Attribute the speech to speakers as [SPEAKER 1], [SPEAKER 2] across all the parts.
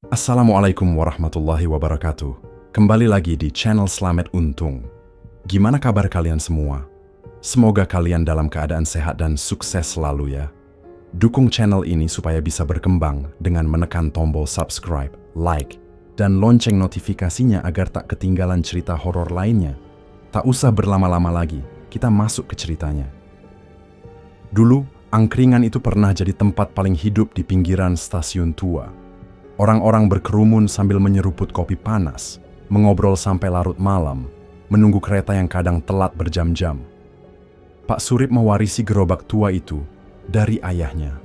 [SPEAKER 1] Assalamualaikum warahmatullahi wabarakatuh. Kembali lagi di channel Slamet Untung. Gimana kabar kalian semua? Semoga kalian dalam keadaan sehat dan sukses selalu ya. Dukung channel ini supaya bisa berkembang dengan menekan tombol subscribe, like, dan lonceng notifikasinya agar tak ketinggalan cerita horor lainnya. Tak usah berlama-lama lagi, kita masuk ke ceritanya. Dulu, angkringan itu pernah jadi tempat paling hidup di pinggiran stasiun tua. Orang-orang berkerumun sambil menyeruput kopi panas, mengobrol sampai larut malam, menunggu kereta yang kadang telat berjam-jam. Pak Surip mewarisi gerobak tua itu dari ayahnya.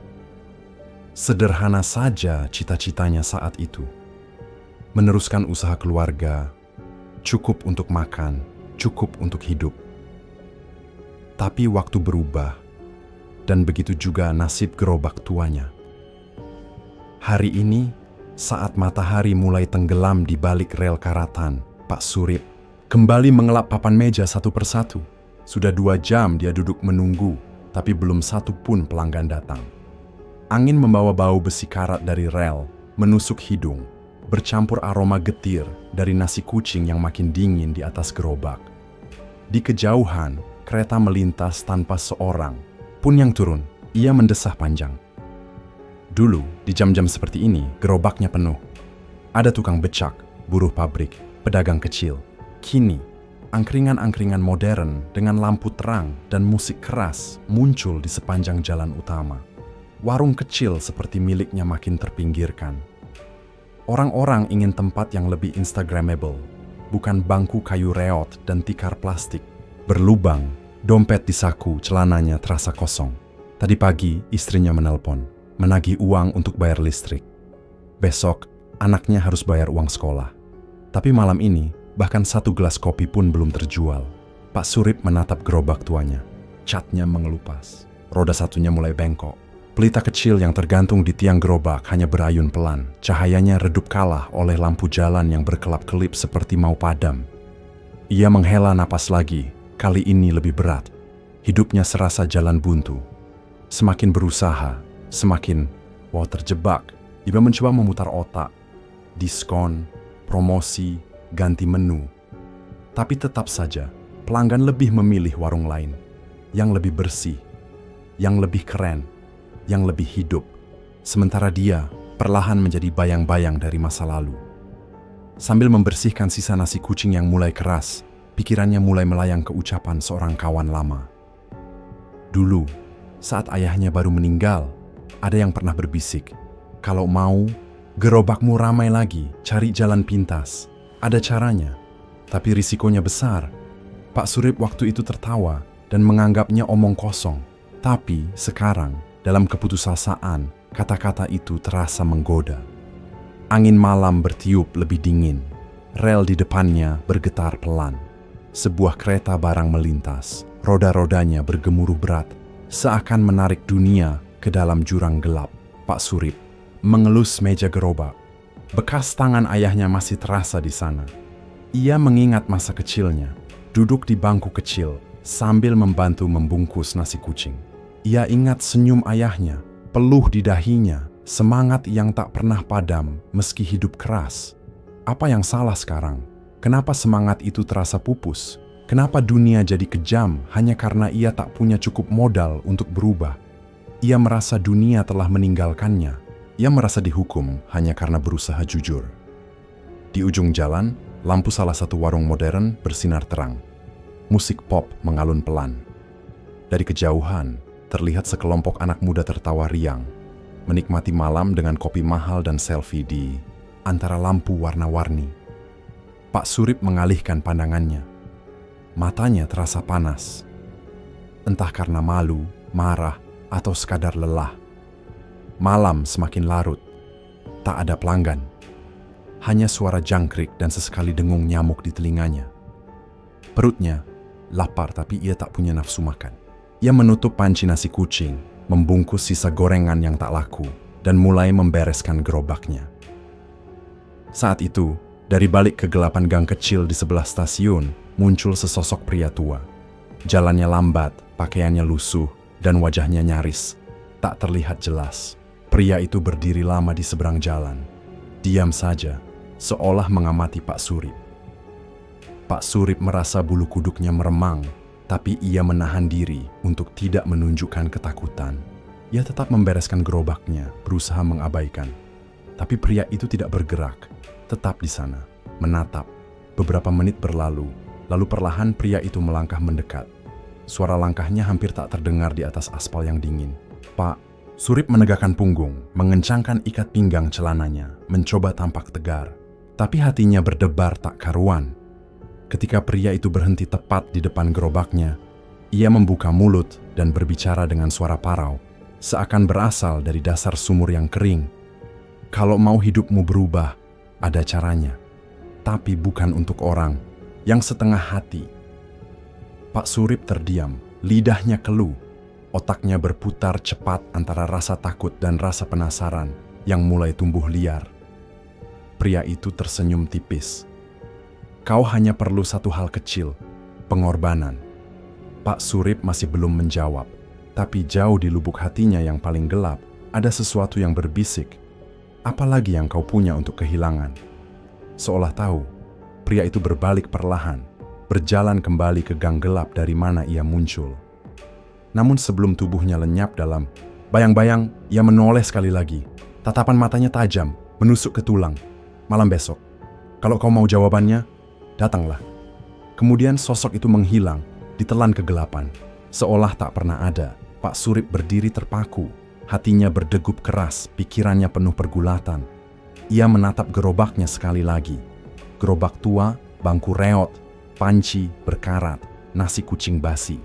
[SPEAKER 1] Sederhana saja cita-citanya saat itu. Meneruskan usaha keluarga, cukup untuk makan, cukup untuk hidup. Tapi waktu berubah, dan begitu juga nasib gerobak tuanya. Hari ini, saat matahari mulai tenggelam di balik rel karatan, Pak Surip kembali mengelap papan meja satu persatu. Sudah 2 jam dia duduk menunggu, tapi belum satu pun pelanggan datang. Angin membawa bau besi karat dari rel, menusuk hidung, bercampur aroma getir dari nasi kucing yang makin dingin di atas gerobak. Di kejauhan, kereta melintas tanpa seorang pun yang turun. Ia mendesah panjang. Dulu, di jam-jam seperti ini, gerobaknya penuh. Ada tukang becak, buruh pabrik, pedagang kecil. Kini, angkringan-angkringan modern dengan lampu terang dan musik keras muncul di sepanjang jalan utama. Warung kecil seperti miliknya makin terpinggirkan. Orang-orang ingin tempat yang lebih instagramable, bukan bangku kayu reot dan tikar plastik. Berlubang, dompet di saku, celananya terasa kosong. Tadi pagi, istrinya menelpon, menagih uang untuk bayar listrik. Besok, anaknya harus bayar uang sekolah. Tapi malam ini, bahkan 1 gelas kopi pun belum terjual. Pak Surip menatap gerobak tuanya. Catnya mengelupas. Roda satunya mulai bengkok. Pelita kecil yang tergantung di tiang gerobak hanya berayun pelan. Cahayanya redup kalah oleh lampu jalan yang berkelap-kelip seperti mau padam. Ia menghela napas lagi, kali ini lebih berat. Hidupnya serasa jalan buntu. Semakin berusaha, semakin, terjebak. Dia mencoba memutar otak, diskon, promosi, ganti menu. Tapi tetap saja, pelanggan lebih memilih warung lain, yang lebih bersih, yang lebih keren, yang lebih hidup. Sementara dia perlahan menjadi bayang-bayang dari masa lalu. Sambil membersihkan sisa nasi kucing yang mulai keras, pikirannya mulai melayang ke ucapan seorang kawan lama. Dulu, saat ayahnya baru meninggal, ada yang pernah berbisik, kalau mau, gerobakmu ramai lagi, cari jalan pintas. Ada caranya, tapi risikonya besar. Pak Surip waktu itu tertawa dan menganggapnya omong kosong. Tapi sekarang, dalam keputusasaan, kata-kata itu terasa menggoda. Angin malam bertiup lebih dingin. Rel di depannya bergetar pelan. Sebuah kereta barang melintas. Roda-rodanya bergemuruh berat, seakan menarik dunia ke dalam jurang gelap. Pak Surip mengelus meja gerobak. Bekas tangan ayahnya masih terasa di sana. Ia mengingat masa kecilnya, duduk di bangku kecil sambil membantu membungkus nasi kucing. Ia ingat senyum ayahnya, peluh di dahinya, semangat yang tak pernah padam meski hidup keras. Apa yang salah sekarang? Kenapa semangat itu terasa pupus? Kenapa dunia jadi kejam hanya karena ia tak punya cukup modal untuk berubah? Ia merasa dunia telah meninggalkannya. Ia merasa dihukum hanya karena berusaha jujur. Di ujung jalan, lampu salah satu warung modern bersinar terang. Musik pop mengalun pelan. Dari kejauhan, terlihat sekelompok anak muda tertawa riang, menikmati malam dengan kopi mahal dan selfie di antara lampu warna-warni. Pak Surip mengalihkan pandangannya. Matanya terasa panas. Entah karena malu, marah, atau sekadar lelah. Malam semakin larut. Tak ada pelanggan. Hanya suara jangkrik dan sesekali dengung nyamuk di telinganya. Perutnya lapar tapi ia tak punya nafsu makan. Ia menutup panci nasi kucing, membungkus sisa gorengan yang tak laku, dan mulai membereskan gerobaknya. Saat itu, dari balik kegelapan gang kecil di sebelah stasiun, muncul sesosok pria tua. Jalannya lambat, pakaiannya lusuh, dan wajahnya nyaris, tak terlihat jelas. Pria itu berdiri lama di seberang jalan. diam saja, seolah mengamati Pak Surip. Pak Surip merasa bulu kuduknya meremang, tapi ia menahan diri untuk tidak menunjukkan ketakutan. Ia tetap membereskan gerobaknya, berusaha mengabaikan. Tapi pria itu tidak bergerak, tetap di sana, menatap. Beberapa menit berlalu, lalu perlahan pria itu melangkah mendekat. Suara langkahnya hampir tak terdengar di atas aspal yang dingin. Pak Surip menegakkan punggung, mengencangkan ikat pinggang celananya, mencoba tampak tegar. Tapi hatinya berdebar tak karuan. Ketika pria itu berhenti tepat di depan gerobaknya, ia membuka mulut dan berbicara dengan suara parau, seakan berasal dari dasar sumur yang kering. Kalau mau hidupmu berubah, ada caranya. Tapi bukan untuk orang yang setengah hati. Pak Surip terdiam, lidahnya keluh. Otaknya berputar cepat antara rasa takut dan rasa penasaran yang mulai tumbuh liar. Pria itu tersenyum tipis. Kau hanya perlu satu hal kecil, pengorbanan. Pak Surip masih belum menjawab, tapi jauh di lubuk hatinya yang paling gelap, ada sesuatu yang berbisik. Apalagi yang kau punya untuk kehilangan? Seolah tahu, pria itu berbalik perlahan, berjalan kembali ke gang gelap dari mana ia muncul. Namun sebelum tubuhnya lenyap dalam bayang-bayang, ia menoleh sekali lagi. Tatapan matanya tajam, menusuk ke tulang. Malam besok, kalau kau mau jawabannya, datanglah. Kemudian sosok itu menghilang, ditelan kegelapan. Seolah tak pernah ada, Pak Surip berdiri terpaku. Hatinya berdegup keras, pikirannya penuh pergulatan. Ia menatap gerobaknya sekali lagi. Gerobak tua, bangku reot, panci berkarat, nasi kucing basi.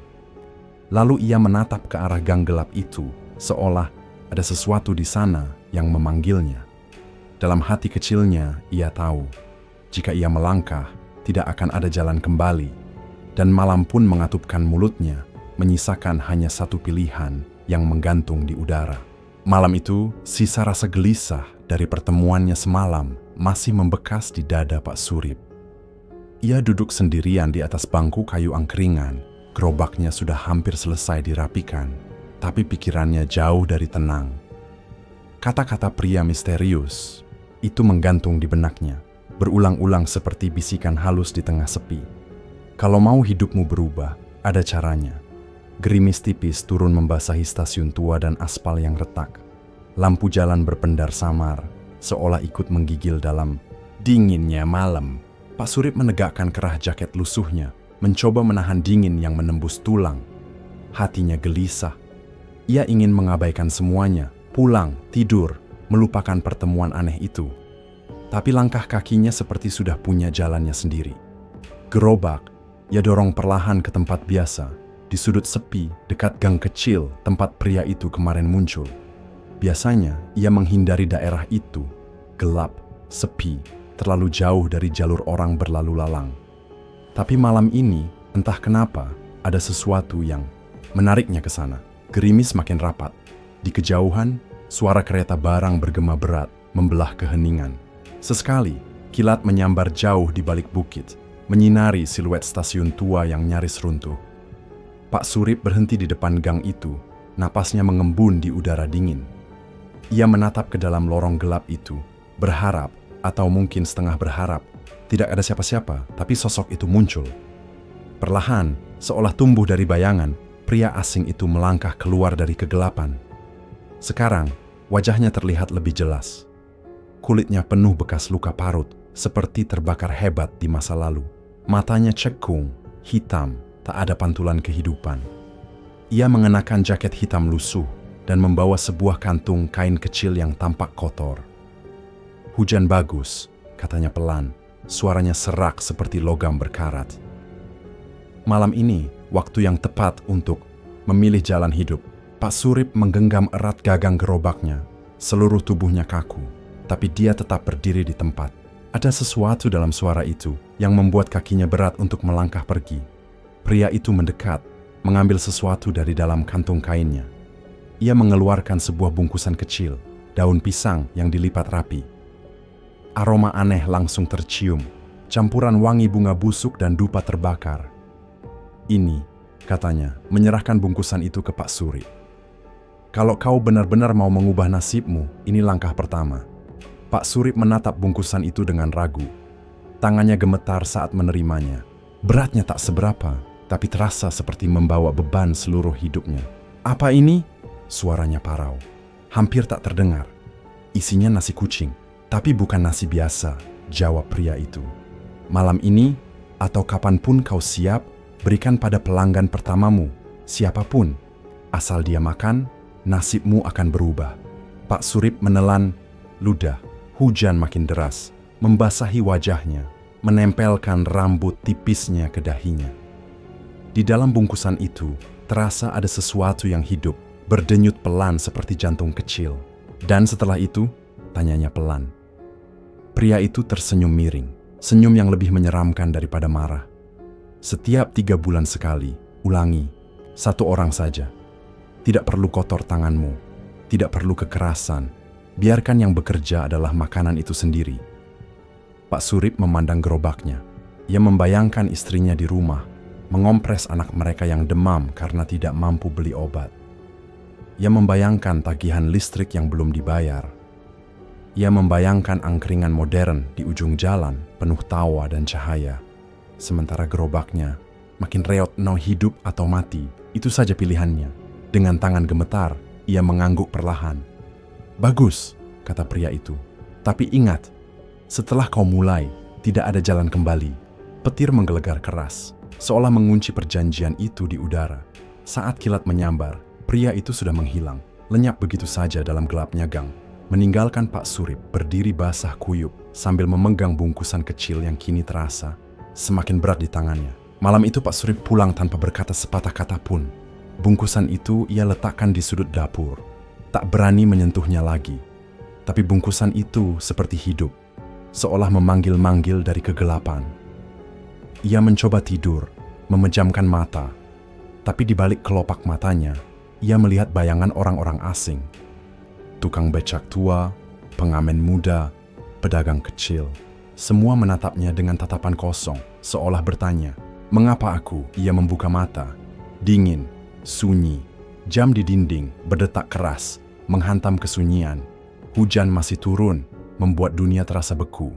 [SPEAKER 1] Lalu ia menatap ke arah gang gelap itu, seolah ada sesuatu di sana yang memanggilnya. Dalam hati kecilnya, ia tahu, jika ia melangkah, tidak akan ada jalan kembali. Dan malam pun mengatupkan mulutnya, menyisakan hanya satu pilihan yang menggantung di udara. Malam itu, sisa rasa gelisah dari pertemuannya semalam masih membekas di dada Pak Surip. Ia duduk sendirian di atas bangku kayu angkringan. Gerobaknya sudah hampir selesai dirapikan, tapi pikirannya jauh dari tenang. Kata-kata pria misterius itu menggantung di benaknya, berulang-ulang seperti bisikan halus di tengah sepi. Kalau mau hidupmu berubah, ada caranya. Gerimis tipis turun membasahi stasiun tua dan aspal yang retak. Lampu jalan berpendar samar, seolah ikut menggigil dalam dinginnya malam. Pak Surip menegakkan kerah jaket lusuhnya, mencoba menahan dingin yang menembus tulang. Hatinya gelisah. Ia ingin mengabaikan semuanya, pulang, tidur, melupakan pertemuan aneh itu. Tapi langkah kakinya seperti sudah punya jalannya sendiri. Gerobak, ia dorong perlahan ke tempat biasa, di sudut sepi, dekat gang kecil tempat pria itu kemarin muncul. Biasanya, ia menghindari daerah itu, gelap, sepi, terlalu jauh dari jalur orang berlalu lalang. Tapi malam ini, entah kenapa, ada sesuatu yang menariknya ke sana. Gerimis makin rapat. Di kejauhan, suara kereta barang bergema berat, membelah keheningan. Sesekali, kilat menyambar jauh di balik bukit, menyinari siluet stasiun tua yang nyaris runtuh. Pak Surip berhenti di depan gang itu, napasnya mengembun di udara dingin. Ia menatap ke dalam lorong gelap itu, berharap, atau mungkin setengah berharap, tidak ada siapa-siapa, tapi sosok itu muncul. Perlahan, seolah tumbuh dari bayangan, pria asing itu melangkah keluar dari kegelapan. Sekarang, wajahnya terlihat lebih jelas. Kulitnya penuh bekas luka parut, seperti terbakar hebat di masa lalu. Matanya cekung, hitam, tak ada pantulan kehidupan. Ia mengenakan jaket hitam lusuh dan membawa sebuah kantung kain kecil yang tampak kotor. Hujan bagus, katanya pelan. Suaranya serak seperti logam berkarat. Malam ini, waktu yang tepat untuk memilih jalan hidup. Pak Surip menggenggam erat gagang gerobaknya. Seluruh tubuhnya kaku, tapi dia tetap berdiri di tempat. Ada sesuatu dalam suara itu yang membuat kakinya berat untuk melangkah pergi. Pria itu mendekat, mengambil sesuatu dari dalam kantung kainnya. Ia mengeluarkan sebuah bungkusan kecil, daun pisang yang dilipat rapi. Aroma aneh langsung tercium, campuran wangi bunga busuk dan dupa terbakar. Ini, katanya, menyerahkan bungkusan itu ke Pak Surip. Kalau kau benar-benar mau mengubah nasibmu, ini langkah pertama. Pak Surip menatap bungkusan itu dengan ragu. Tangannya gemetar saat menerimanya. Beratnya tak seberapa, tapi terasa seperti membawa beban seluruh hidupnya. "Apa ini?" Suaranya parau. Hampir tak terdengar. "Isinya nasi kucing, tapi bukan nasi biasa," jawab pria itu. "Malam ini, atau kapanpun kau siap, berikan pada pelanggan pertamamu, siapapun. Asal dia makan, nasibmu akan berubah." Pak Surip menelan ludah. Hujan makin deras, membasahi wajahnya, menempelkan rambut tipisnya ke dahinya. Di dalam bungkusan itu, terasa ada sesuatu yang hidup, berdenyut pelan seperti jantung kecil. "Dan setelah itu?" tanyanya pelan. Pria itu tersenyum miring, senyum yang lebih menyeramkan daripada marah. "Setiap 3 bulan sekali, ulangi, 1 orang saja. Tidak perlu kotor tanganmu, tidak perlu kekerasan. Biarkan yang bekerja adalah makanan itu sendiri." Pak Surip memandang gerobaknya. Ia membayangkan istrinya di rumah, mengompres anak mereka yang demam karena tidak mampu beli obat. Ia membayangkan tagihan listrik yang belum dibayar. Ia membayangkan angkringan modern di ujung jalan, penuh tawa dan cahaya. Sementara gerobaknya makin reot mau hidup atau mati, itu saja pilihannya. Dengan tangan gemetar, ia mengangguk perlahan. "Bagus," kata pria itu. "Tapi ingat, setelah kau mulai, tidak ada jalan kembali." Petir menggelegar keras, seolah mengunci perjanjian itu di udara. Saat kilat menyambar, pria itu sudah menghilang, lenyap begitu saja dalam gelapnya gang, meninggalkan Pak Surip berdiri basah kuyup sambil memegang bungkusan kecil yang kini terasa semakin berat di tangannya. Malam itu Pak Surip pulang tanpa berkata sepatah kata pun. Bungkusan itu ia letakkan di sudut dapur. Tak berani menyentuhnya lagi. Tapi bungkusan itu seperti hidup, seolah memanggil-manggil dari kegelapan. Ia mencoba tidur, memejamkan mata. Tapi di balik kelopak matanya, ia melihat bayangan orang-orang asing. Tukang becak tua, pengamen muda, pedagang kecil. Semua menatapnya dengan tatapan kosong, seolah bertanya, "Mengapa aku?" Ia membuka mata. Dingin, sunyi. Jam di dinding berdetak keras, menghantam kesunyian. Hujan masih turun, membuat dunia terasa beku.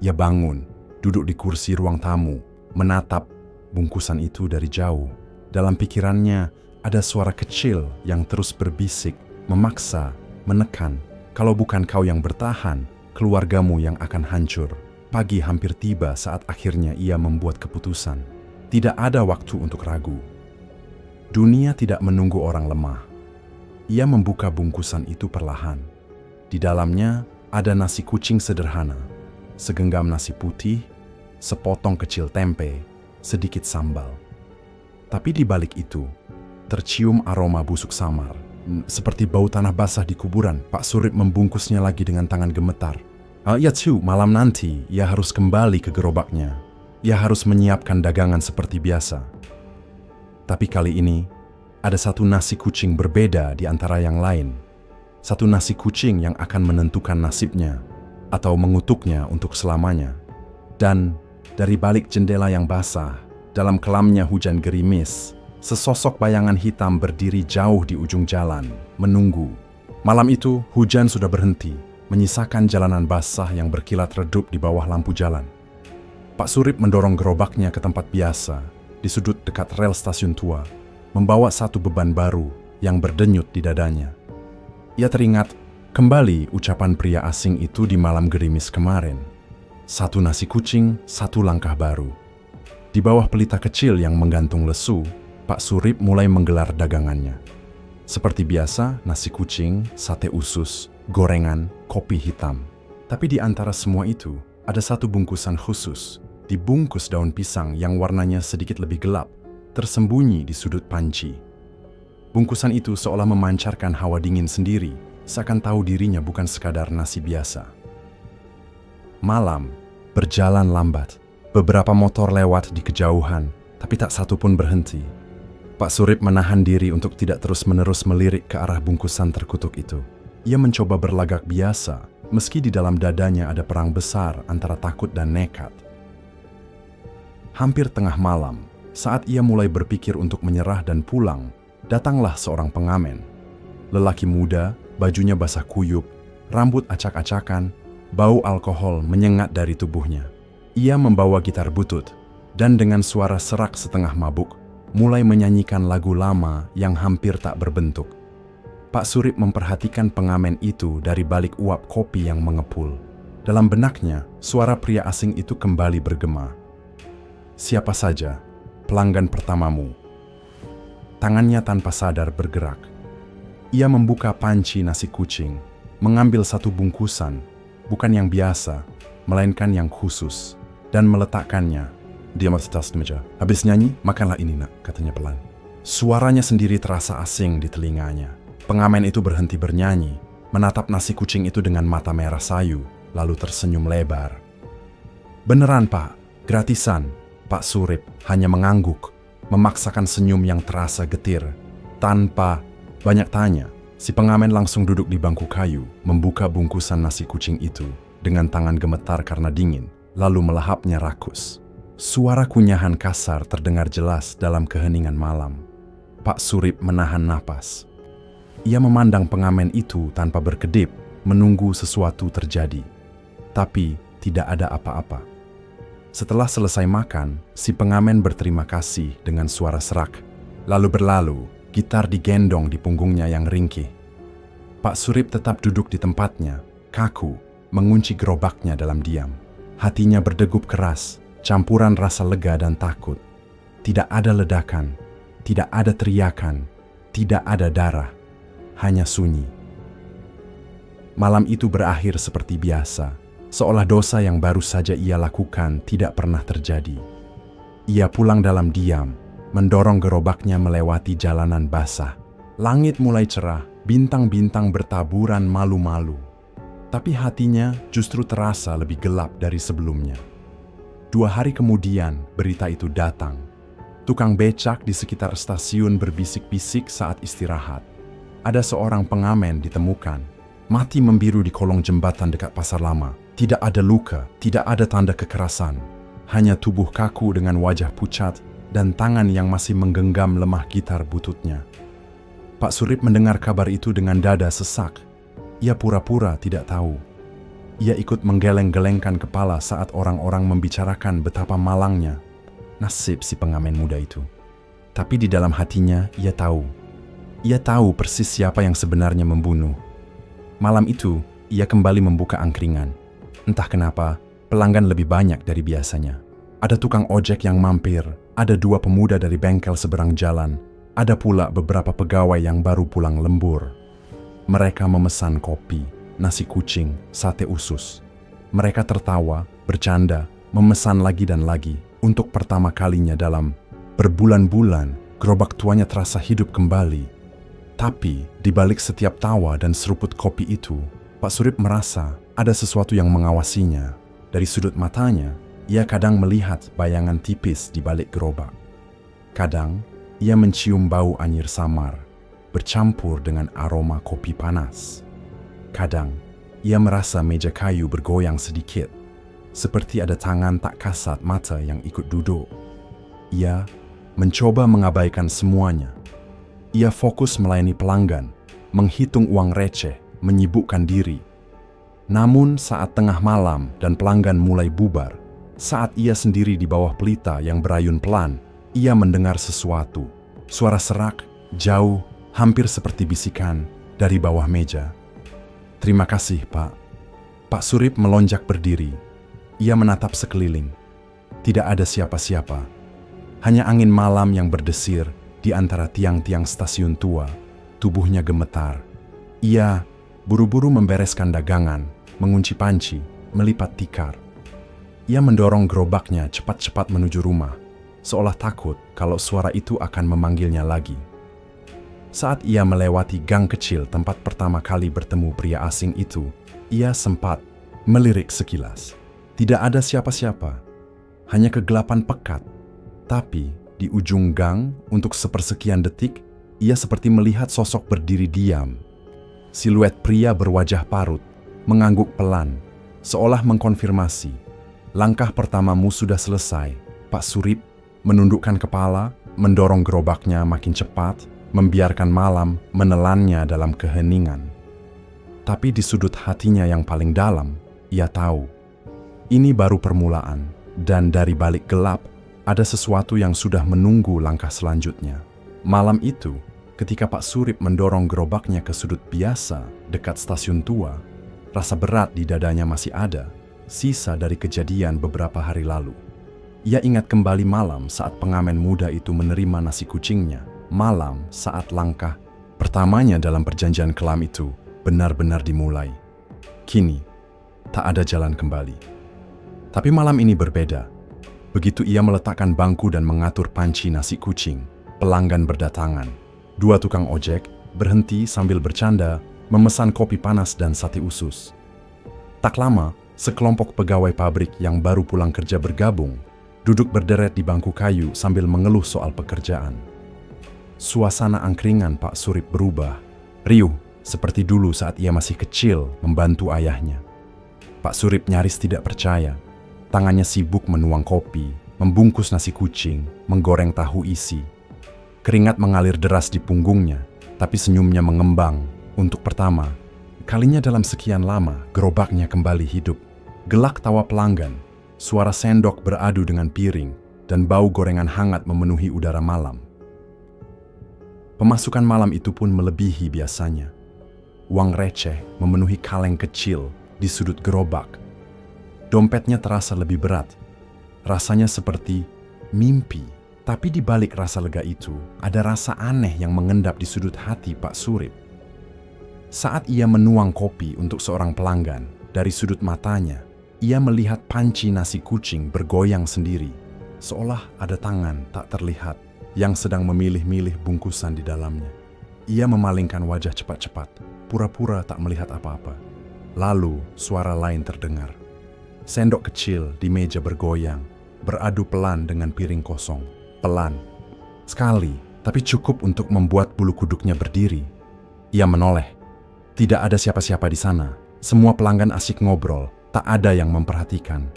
[SPEAKER 1] Ia bangun, duduk di kursi ruang tamu, menatap bungkusan itu dari jauh. Dalam pikirannya ada suara kecil yang terus berbisik, memaksa, menekan. "Kalau bukan kau yang bertahan, keluargamu yang akan hancur." Pagi hampir tiba saat akhirnya ia membuat keputusan. Tidak ada waktu untuk ragu. Dunia tidak menunggu orang lemah. Ia membuka bungkusan itu perlahan. Di dalamnya ada nasi kucing sederhana, segenggam nasi putih, sepotong kecil tempe, sedikit sambal. Tapi di balik itu, tercium aroma busuk samar, seperti bau tanah basah di kuburan. Pak Surip membungkusnya lagi dengan tangan gemetar. Ya cu, malam nanti ia harus kembali ke gerobaknya. Ia harus menyiapkan dagangan seperti biasa. Tapi kali ini, ada satu nasi kucing berbeda di antara yang lain. Satu nasi kucing yang akan menentukan nasibnya, atau mengutuknya untuk selamanya. Dan dari balik jendela yang basah, dalam kelamnya hujan gerimis, sesosok bayangan hitam berdiri jauh di ujung jalan, menunggu. Malam itu, hujan sudah berhenti, menyisakan jalanan basah yang berkilat redup di bawah lampu jalan. Pak Surip mendorong gerobaknya ke tempat biasa, di sudut dekat rel stasiun tua, membawa satu beban baru yang berdenyut di dadanya. Ia teringat kembali ucapan pria asing itu di malam gerimis kemarin. Satu nasi kucing, satu langkah baru. Di bawah pelita kecil yang menggantung lesu, Pak Surip mulai menggelar dagangannya. Seperti biasa, nasi kucing, sate usus, gorengan, kopi hitam. Tapi di antara semua itu, ada satu bungkusan khusus, dibungkus daun pisang yang warnanya sedikit lebih gelap, tersembunyi di sudut panci. Bungkusan itu seolah memancarkan hawa dingin sendiri, seakan tahu dirinya bukan sekadar nasi biasa. Malam berjalan lambat. Beberapa motor lewat di kejauhan, tapi tak satu pun berhenti. Pak Surip menahan diri untuk tidak terus-menerus melirik ke arah bungkusan terkutuk itu. Ia mencoba berlagak biasa, meski di dalam dadanya ada perang besar antara takut dan nekat. Hampir tengah malam, saat ia mulai berpikir untuk menyerah dan pulang, datanglah seorang pengamen. Lelaki muda, bajunya basah kuyup, rambut acak-acakan, Bau alkohol menyengat dari tubuhnya. Ia membawa gitar butut, dan dengan suara serak setengah mabuk, mulai menyanyikan lagu lama yang hampir tak berbentuk. Pak Surip memperhatikan pengamen itu dari balik uap kopi yang mengepul. Dalam benaknya, suara pria asing itu kembali bergema. "Siapa saja, pelanggan pertamamu?" Tangannya tanpa sadar bergerak. Ia membuka panci nasi kucing, mengambil satu bungkusan, bukan yang biasa, melainkan yang khusus, dan meletakkannya di atas meja. "Habis nyanyi, makanlah ini, nak," katanya pelan. Suaranya sendiri terasa asing di telinganya. Pengamen itu berhenti bernyanyi, menatap nasi kucing itu dengan mata merah sayu, lalu tersenyum lebar. "Beneran, Pak, gratisan." Pak Surip hanya mengangguk, memaksakan senyum yang terasa getir. Tanpa banyak tanya, si pengamen langsung duduk di bangku kayu, membuka bungkusan nasi kucing itu dengan tangan gemetar karena dingin, lalu melahapnya rakus. Suara kunyahan kasar terdengar jelas dalam keheningan malam. Pak Surip menahan napas. Ia memandang pengamen itu tanpa berkedip, menunggu sesuatu terjadi. Tapi tidak ada apa-apa. Setelah selesai makan, si pengamen berterima kasih dengan suara serak. Lalu berlalu, gitar digendong di punggungnya yang ringkih. Pak Surip tetap duduk di tempatnya, kaku, mengunci gerobaknya dalam diam. Hatinya berdegup keras, campuran rasa lega dan takut. Tidak ada ledakan, tidak ada teriakan, tidak ada darah, hanya sunyi. Malam itu berakhir seperti biasa. Seolah dosa yang baru saja ia lakukan tidak pernah terjadi. Ia pulang dalam diam, mendorong gerobaknya melewati jalanan basah. Langit mulai cerah, bintang-bintang bertaburan malu-malu. Tapi hatinya justru terasa lebih gelap dari sebelumnya. 2 hari kemudian, berita itu datang. Tukang becak di sekitar stasiun berbisik-bisik saat istirahat. Ada seorang pengamen ditemukan, mati membiru di kolong jembatan dekat Pasar Lama. Tidak ada luka, tidak ada tanda kekerasan. Hanya tubuh kaku dengan wajah pucat dan tangan yang masih menggenggam lemah gitar bututnya. Pak Surip mendengar kabar itu dengan dada sesak. Ia pura-pura tidak tahu. Ia ikut menggeleng-gelengkan kepala saat orang-orang membicarakan betapa malangnya nasib si pengamen muda itu. Tapi di dalam hatinya ia tahu. Ia tahu persis siapa yang sebenarnya membunuh. Malam itu, ia kembali membuka angkringan. Entah kenapa, pelanggan lebih banyak dari biasanya. Ada tukang ojek yang mampir, ada 2 pemuda dari bengkel seberang jalan, ada pula beberapa pegawai yang baru pulang lembur. Mereka memesan kopi, nasi kucing, sate usus. Mereka tertawa, bercanda, memesan lagi dan lagi. Untuk pertama kalinya dalam berbulan-bulan, gerobak tuanya terasa hidup kembali. Tapi, di balik setiap tawa dan seruput kopi itu, Pak Surip merasa ada sesuatu yang mengawasinya. Dari sudut matanya, ia kadang melihat bayangan tipis di balik gerobak. Kadang, ia mencium bau anyir samar, bercampur dengan aroma kopi panas. Kadang, ia merasa meja kayu bergoyang sedikit, seperti ada tangan tak kasat mata yang ikut duduk. Ia mencoba mengabaikan semuanya. Ia fokus melayani pelanggan, menghitung uang receh, menyibukkan diri. Namun saat tengah malam dan pelanggan mulai bubar, saat ia sendiri di bawah pelita yang berayun pelan, ia mendengar sesuatu. Suara serak, jauh, hampir seperti bisikan dari bawah meja. "Terima kasih, Pak." Pak Surip melonjak berdiri. Ia menatap sekeliling. Tidak ada siapa-siapa. Hanya angin malam yang berdesir di antara tiang-tiang stasiun tua. Tubuhnya gemetar. Ia buru-buru membereskan dagangan, mengunci panci, melipat tikar. Ia mendorong gerobaknya cepat-cepat menuju rumah, seolah takut kalau suara itu akan memanggilnya lagi. Saat ia melewati gang kecil tempat pertama kali bertemu pria asing itu, ia sempat melirik sekilas. Tidak ada siapa-siapa, hanya kegelapan pekat. Tapi di ujung gang, untuk sepersekian detik, ia seperti melihat sosok berdiri diam. Siluet pria berwajah parut, mengangguk pelan, seolah mengkonfirmasi. Langkah pertamamu sudah selesai. Pak Surip menundukkan kepala, mendorong gerobaknya makin cepat, membiarkan malam menelannya dalam keheningan. Tapi di sudut hatinya yang paling dalam, Ia tahu, ini baru permulaan, dan dari balik gelap, ada sesuatu yang sudah menunggu langkah selanjutnya. Malam itu, ketika Pak Surip mendorong gerobaknya ke sudut biasa dekat stasiun tua, rasa berat di dadanya masih ada, sisa dari kejadian beberapa hari lalu. Ia ingat kembali malam saat pengamen muda itu menerima nasi kucingnya, malam saat langkah pertamanya dalam perjanjian kelam itu benar-benar dimulai. Kini, tak ada jalan kembali. Tapi malam ini berbeda. Begitu ia meletakkan bangku dan mengatur panci nasi kucing, pelanggan berdatangan. Dua tukang ojek berhenti sambil bercanda, memesan kopi panas dan sate usus. Tak lama, sekelompok pegawai pabrik yang baru pulang kerja bergabung, duduk berderet di bangku kayu sambil mengeluh soal pekerjaan. Suasana angkringan Pak Surip berubah, riuh seperti dulu saat ia masih kecil membantu ayahnya. Pak Surip nyaris tidak percaya. Tangannya sibuk menuang kopi, membungkus nasi kucing, menggoreng tahu isi. Keringat mengalir deras di punggungnya, tapi senyumnya mengembang. Untuk pertama kalinya dalam sekian lama, gerobaknya kembali hidup. Gelak tawa pelanggan, suara sendok beradu dengan piring, dan bau gorengan hangat memenuhi udara malam. Pemasukan malam itu pun melebihi biasanya. Uang receh memenuhi kaleng kecil di sudut gerobak. Dompetnya terasa lebih berat. Rasanya seperti mimpi. Tapi di balik rasa lega itu, ada rasa aneh yang mengendap di sudut hati Pak Surip. Saat ia menuang kopi untuk seorang pelanggan, dari sudut matanya, ia melihat panci nasi kucing bergoyang sendiri, seolah ada tangan tak terlihat yang sedang memilih-milih bungkusan di dalamnya. Ia memalingkan wajah cepat-cepat, pura-pura tak melihat apa-apa. Lalu suara lain terdengar. Sendok kecil di meja bergoyang, beradu pelan dengan piring kosong. Pelan sekali, tapi cukup untuk membuat bulu kuduknya berdiri. Ia menoleh. Tidak ada siapa-siapa di sana. Semua pelanggan asyik ngobrol, tak ada yang memperhatikan.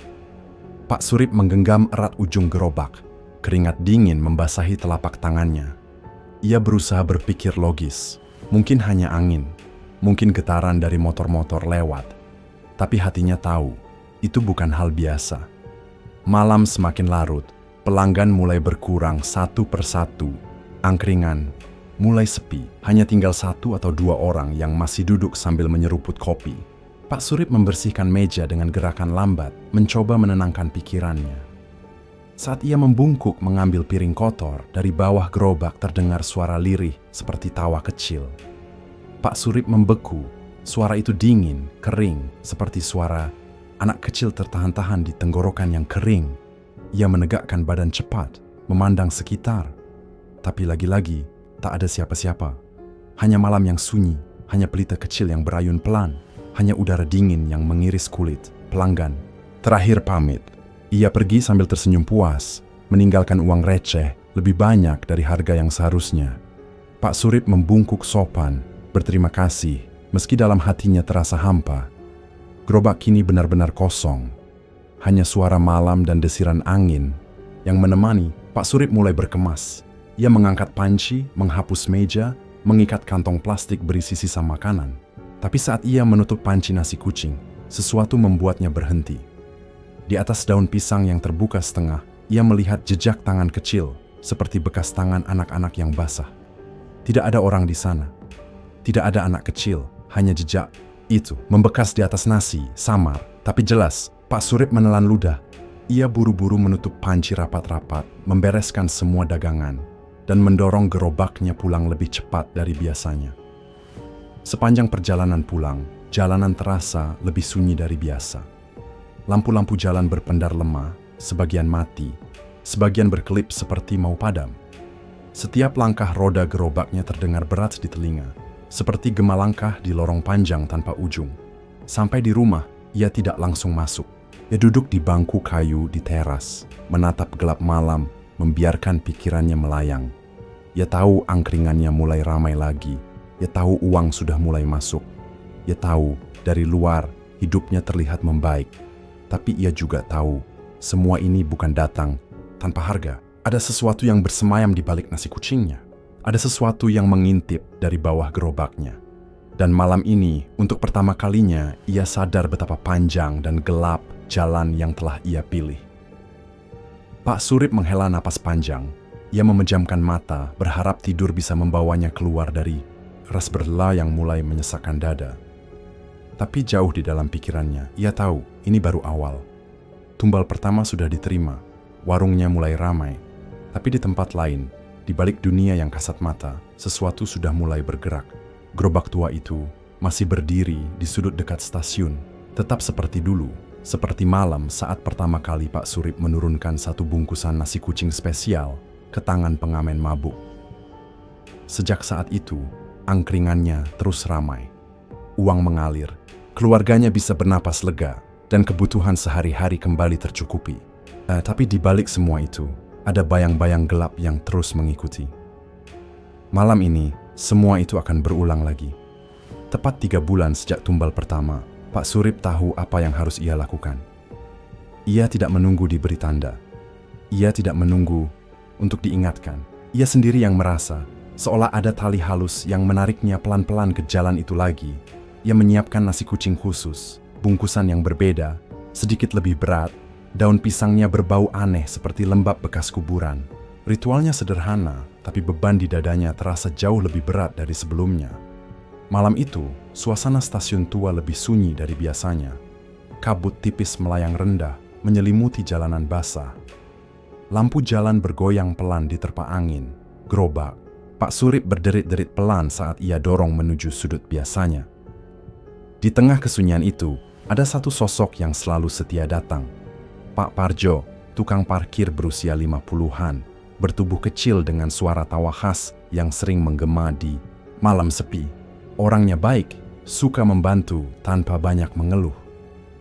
[SPEAKER 1] Pak Surip menggenggam erat ujung gerobak. Keringat dingin membasahi telapak tangannya. Ia berusaha berpikir logis. Mungkin hanya angin, mungkin getaran dari motor-motor lewat. Tapi hatinya tahu, itu bukan hal biasa. Malam semakin larut, pelanggan mulai berkurang satu persatu. Angkringan mulai sepi, hanya tinggal satu atau dua orang yang masih duduk sambil menyeruput kopi. Pak Surip membersihkan meja dengan gerakan lambat, mencoba menenangkan pikirannya. Saat ia membungkuk mengambil piring kotor, dari bawah gerobak terdengar suara lirih seperti tawa kecil. Pak Surip membeku, suara itu dingin, kering, seperti suara anak kecil tertahan-tahan di tenggorokan yang kering. Ia menegakkan badan cepat, memandang sekitar. Tapi lagi-lagi, tak ada siapa-siapa. Hanya malam yang sunyi, hanya pelita kecil yang berayun pelan, hanya udara dingin yang mengiris kulit. Pelanggan terakhir pamit. Ia pergi sambil tersenyum puas, meninggalkan uang receh lebih banyak dari harga yang seharusnya. Pak Surip membungkuk sopan, berterima kasih, meski dalam hatinya terasa hampa. Gerobak kini benar-benar kosong. Hanya suara malam dan desiran angin yang menemani. Pak Surip mulai berkemas. Ia mengangkat panci, menghapus meja, mengikat kantong plastik berisi sisa makanan. Tapi saat ia menutup panci nasi kucing, sesuatu membuatnya berhenti. Di atas daun pisang yang terbuka setengah, ia melihat jejak tangan kecil, seperti bekas tangan anak-anak yang basah. Tidak ada orang di sana. Tidak ada anak kecil, hanya jejak itu membekas di atas nasi, samar, tapi jelas. Pak Surip menelan ludah. Ia buru-buru menutup panci rapat-rapat, membereskan semua dagangan, dan mendorong gerobaknya pulang lebih cepat dari biasanya. Sepanjang perjalanan pulang, jalanan terasa lebih sunyi dari biasa. Lampu-lampu jalan berpendar lemah, sebagian mati, sebagian berkelip seperti mau padam. Setiap langkah roda gerobaknya terdengar berat di telinga, seperti gema langkah di lorong panjang tanpa ujung. Sampai di rumah, ia tidak langsung masuk. Ia duduk di bangku kayu di teras, menatap gelap malam, membiarkan pikirannya melayang. Ia tahu angkringannya mulai ramai lagi. Ia tahu uang sudah mulai masuk. Ia tahu dari luar hidupnya terlihat membaik. Tapi ia juga tahu, semua ini bukan datang tanpa harga. Ada sesuatu yang bersemayam di balik nasi kucingnya. Ada sesuatu yang mengintip dari bawah gerobaknya. Dan malam ini, untuk pertama kalinya, ia sadar betapa panjang dan gelap jalan yang telah ia pilih. Pak Surip menghela napas panjang. Ia memejamkan mata, berharap tidur bisa membawanya keluar dari ras berla yang mulai menyesakkan dada. Tapi jauh di dalam pikirannya, ia tahu ini baru awal. Tumbal pertama sudah diterima, warungnya mulai ramai. Tapi di tempat lain, di balik dunia yang kasat mata, sesuatu sudah mulai bergerak. Gerobak tua itu masih berdiri di sudut dekat stasiun, tetap seperti dulu, seperti malam saat pertama kali Pak Surip menurunkan satu bungkusan nasi kucing spesial ke tangan pengamen mabuk. Sejak saat itu, angkringannya terus ramai. Uang mengalir, keluarganya bisa bernapas lega, dan kebutuhan sehari-hari kembali tercukupi. Tapi di balik semua itu, ada bayang-bayang gelap yang terus mengikuti. Malam ini, semua itu akan berulang lagi. Tepat 3 bulan sejak tumbal pertama, Pak Surip tahu apa yang harus ia lakukan. Ia tidak menunggu diberi tanda. Ia tidak menunggu untuk diingatkan. Ia sendiri yang merasa, seolah ada tali halus yang menariknya pelan-pelan ke jalan itu lagi. Ia menyiapkan nasi kucing khusus, bungkusan yang berbeda, sedikit lebih berat, daun pisangnya berbau aneh seperti lembab bekas kuburan. Ritualnya sederhana, tapi beban di dadanya terasa jauh lebih berat dari sebelumnya. Malam itu, suasana stasiun tua lebih sunyi dari biasanya. Kabut tipis melayang rendah, menyelimuti jalanan basah. Lampu jalan bergoyang pelan diterpa angin. Gerobak. Pak Surip berderit-derit pelan saat ia dorong menuju sudut biasanya. Di tengah kesunyian itu, ada satu sosok yang selalu setia datang. Pak Parjo, tukang parkir berusia 50-an, bertubuh kecil dengan suara tawa khas yang sering menggema di malam sepi. Orangnya baik, suka membantu tanpa banyak mengeluh.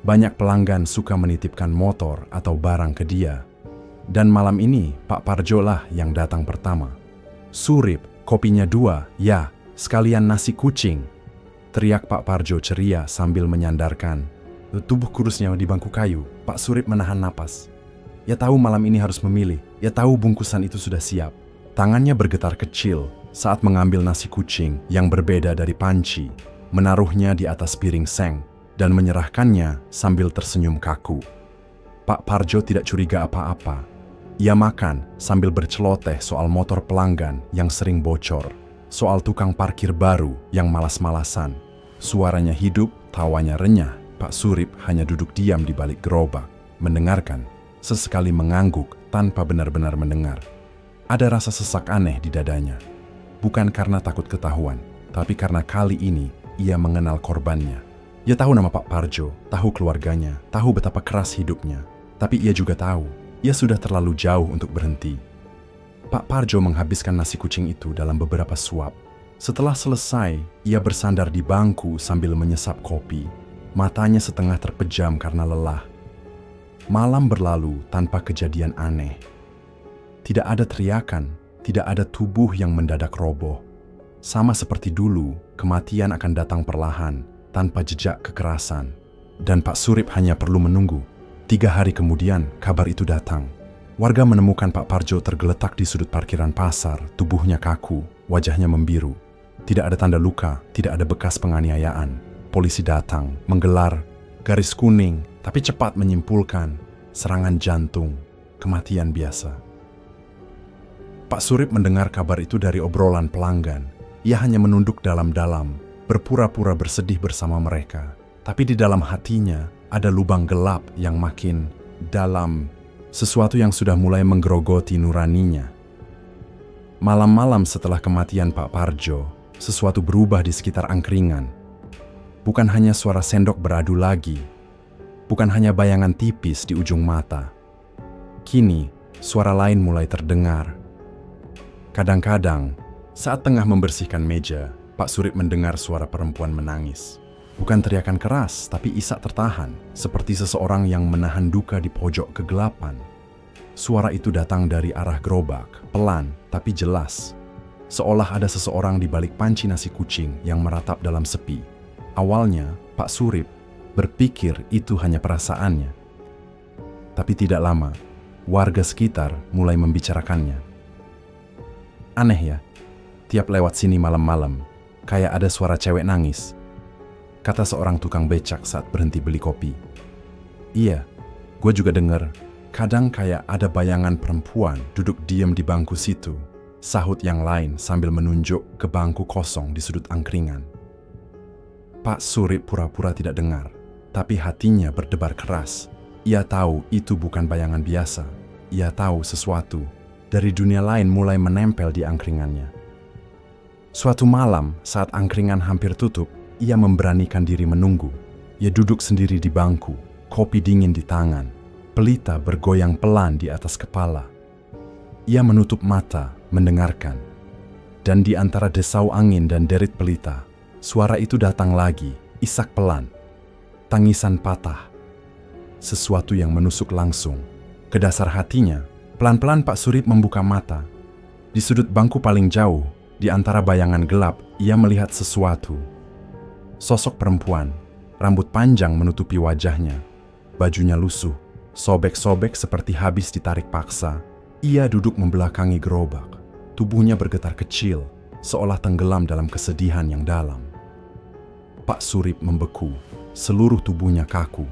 [SPEAKER 1] Banyak pelanggan suka menitipkan motor atau barang ke dia. Dan malam ini, Pak Parjo lah yang datang pertama. "Surip, kopinya 2, ya, sekalian nasi kucing," teriak Pak Parjo ceria sambil menyandarkan tubuh kurusnya di bangku kayu. Pak Surip menahan napas. Ia tahu malam ini harus memilih. Ia tahu bungkusan itu sudah siap. Tangannya bergetar kecil saat mengambil nasi kucing yang berbeda dari panci, menaruhnya di atas piring seng, dan menyerahkannya sambil tersenyum kaku. Pak Parjo tidak curiga apa-apa. Ia makan sambil berceloteh soal motor pelanggan yang sering bocor, soal tukang parkir baru yang malas-malasan. Suaranya hidup, tawanya renyah. Pak Surip hanya duduk diam di balik gerobak, mendengarkan. Sesekali mengangguk tanpa benar-benar mendengar. Ada rasa sesak aneh di dadanya. Bukan karena takut ketahuan, tapi karena kali ini ia mengenal korbannya. Ia tahu nama Pak Parjo, tahu keluarganya, tahu betapa keras hidupnya. Tapi ia juga tahu, ia sudah terlalu jauh untuk berhenti. Pak Parjo menghabiskan nasi kucing itu dalam beberapa suap. Setelah selesai, ia bersandar di bangku sambil menyesap kopi. Matanya setengah terpejam karena lelah. Malam berlalu tanpa kejadian aneh. Tidak ada teriakan, tidak ada tubuh yang mendadak roboh. Sama seperti dulu, kematian akan datang perlahan, tanpa jejak kekerasan. Dan Pak Surip hanya perlu menunggu. 3 hari kemudian, kabar itu datang. Warga menemukan Pak Parjo tergeletak di sudut parkiran pasar, tubuhnya kaku, wajahnya membiru. Tidak ada tanda luka, tidak ada bekas penganiayaan. Polisi datang, menggelar garis kuning, tapi cepat menyimpulkan serangan jantung, kematian biasa. Pak Surip mendengar kabar itu dari obrolan pelanggan. Ia hanya menunduk dalam-dalam, berpura-pura bersedih bersama mereka. Tapi di dalam hatinya ada lubang gelap yang makin dalam, sesuatu yang sudah mulai menggerogoti nuraninya. Malam-malam setelah kematian Pak Parjo, sesuatu berubah di sekitar angkringan. Bukan hanya suara sendok beradu lagi, bukan hanya bayangan tipis di ujung mata. Kini, suara lain mulai terdengar. Kadang-kadang, saat tengah membersihkan meja, Pak Surip mendengar suara perempuan menangis. Bukan teriakan keras, tapi isak tertahan, seperti seseorang yang menahan duka di pojok kegelapan. Suara itu datang dari arah gerobak, pelan tapi jelas. Seolah ada seseorang di balik panci nasi kucing yang meratap dalam sepi. Awalnya, Pak Surip berpikir itu hanya perasaannya. Tapi tidak lama, warga sekitar mulai membicarakannya. Aneh ya, tiap lewat sini malam-malam, Kayak ada suara cewek nangis, kata seorang tukang becak saat berhenti beli kopi. Iya, gue juga denger. Kadang kayak ada bayangan perempuan duduk diam di bangku situ, sahut yang lain sambil menunjuk ke bangku kosong di sudut angkringan. Pak Surip pura-pura tidak dengar, tapi hatinya berdebar keras. Ia tahu itu bukan bayangan biasa. Ia tahu sesuatu dari dunia lain mulai menempel di angkringannya. Suatu malam, saat angkringan hampir tutup, ia memberanikan diri menunggu. Ia duduk sendiri di bangku, kopi dingin di tangan, pelita bergoyang pelan di atas kepala. Ia menutup mata, mendengarkan. Dan di antara desau angin dan derit pelita, suara itu datang lagi, isak pelan. Tangisan patah. Sesuatu yang menusuk langsung ke dasar hatinya. Pelan-pelan Pak Surip membuka mata. Di sudut bangku paling jauh, di antara bayangan gelap, ia melihat sesuatu. Sosok perempuan, rambut panjang menutupi wajahnya. Bajunya lusuh, sobek-sobek seperti habis ditarik paksa. Ia duduk membelakangi gerobak. Tubuhnya bergetar kecil, seolah tenggelam dalam kesedihan yang dalam. Pak Surip membeku, seluruh tubuhnya kaku.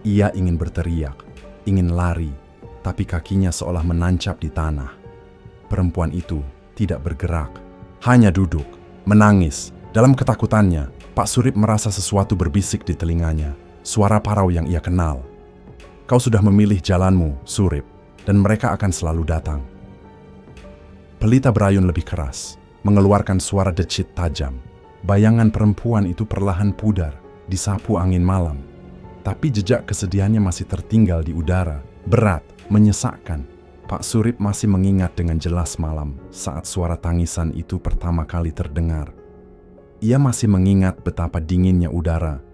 [SPEAKER 1] Ia ingin berteriak, ingin lari, tapi kakinya seolah menancap di tanah. Perempuan itu tidak bergerak, hanya duduk, menangis. Dalam ketakutannya, Pak Surip merasa sesuatu berbisik di telinganya, suara parau yang ia kenal. Kau sudah memilih jalanmu, Surip, dan mereka akan selalu datang. Pelita berayun lebih keras, mengeluarkan suara decit tajam. Bayangan perempuan itu perlahan pudar, disapu angin malam. Tapi jejak kesedihannya masih tertinggal di udara, berat, menyesakkan. Pak Surip masih mengingat dengan jelas malam saat suara tangisan itu pertama kali terdengar. Ia masih mengingat betapa dinginnya udara,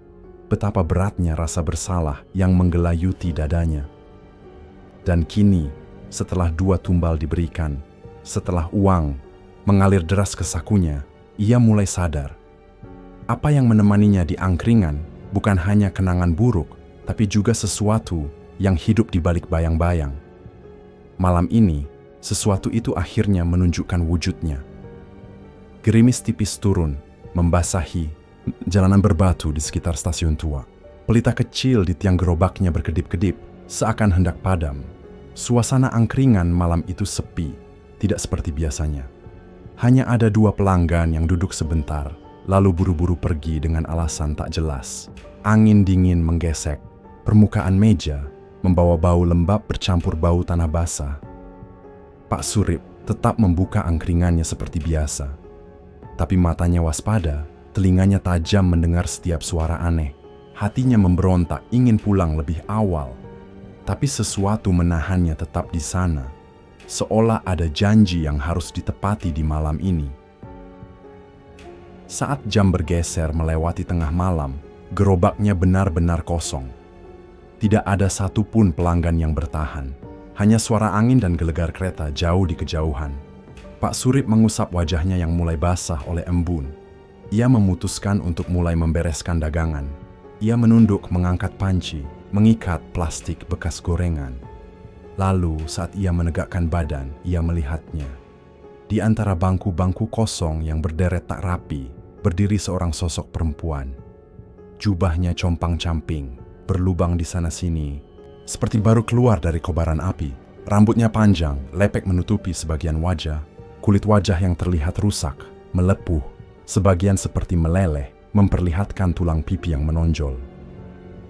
[SPEAKER 1] betapa beratnya rasa bersalah yang menggelayuti dadanya. Dan kini, setelah 2 tumbal diberikan, setelah uang mengalir deras ke sakunya, ia mulai sadar. Apa yang menemaninya di angkringan bukan hanya kenangan buruk, tapi juga sesuatu yang hidup di balik bayang-bayang. Malam ini, sesuatu itu akhirnya menunjukkan wujudnya. Gerimis tipis turun, membasahi jalanan berbatu di sekitar stasiun tua. Pelita kecil di tiang gerobaknya berkedip-kedip, seakan hendak padam. Suasana angkringan malam itu sepi, tidak seperti biasanya. Hanya ada 2 pelanggan yang duduk sebentar, lalu buru-buru pergi dengan alasan tak jelas. Angin dingin menggesek permukaan meja, membawa bau lembab bercampur bau tanah basah. Pak Surip tetap membuka angkringannya seperti biasa. Tapi matanya waspada, telinganya tajam mendengar setiap suara aneh. Hatinya memberontak ingin pulang lebih awal. Tapi sesuatu menahannya tetap di sana, seolah ada janji yang harus ditepati di malam ini. Saat jam bergeser melewati tengah malam, gerobaknya benar-benar kosong. Tidak ada satupun pelanggan yang bertahan. Hanya suara angin dan gelegar kereta jauh di kejauhan. Pak Surip mengusap wajahnya yang mulai basah oleh embun. Ia memutuskan untuk mulai membereskan dagangan. Ia menunduk mengangkat panci, mengikat plastik bekas gorengan. Lalu saat ia menegakkan badan, ia melihatnya. Di antara bangku-bangku kosong yang berderet tak rapi, berdiri seorang sosok perempuan. Jubahnya compang-camping, berlubang di sana-sini, seperti baru keluar dari kobaran api. Rambutnya panjang, lepek menutupi sebagian wajah. Kulit wajah yang terlihat rusak, melepuh, sebagian seperti meleleh, memperlihatkan tulang pipi yang menonjol.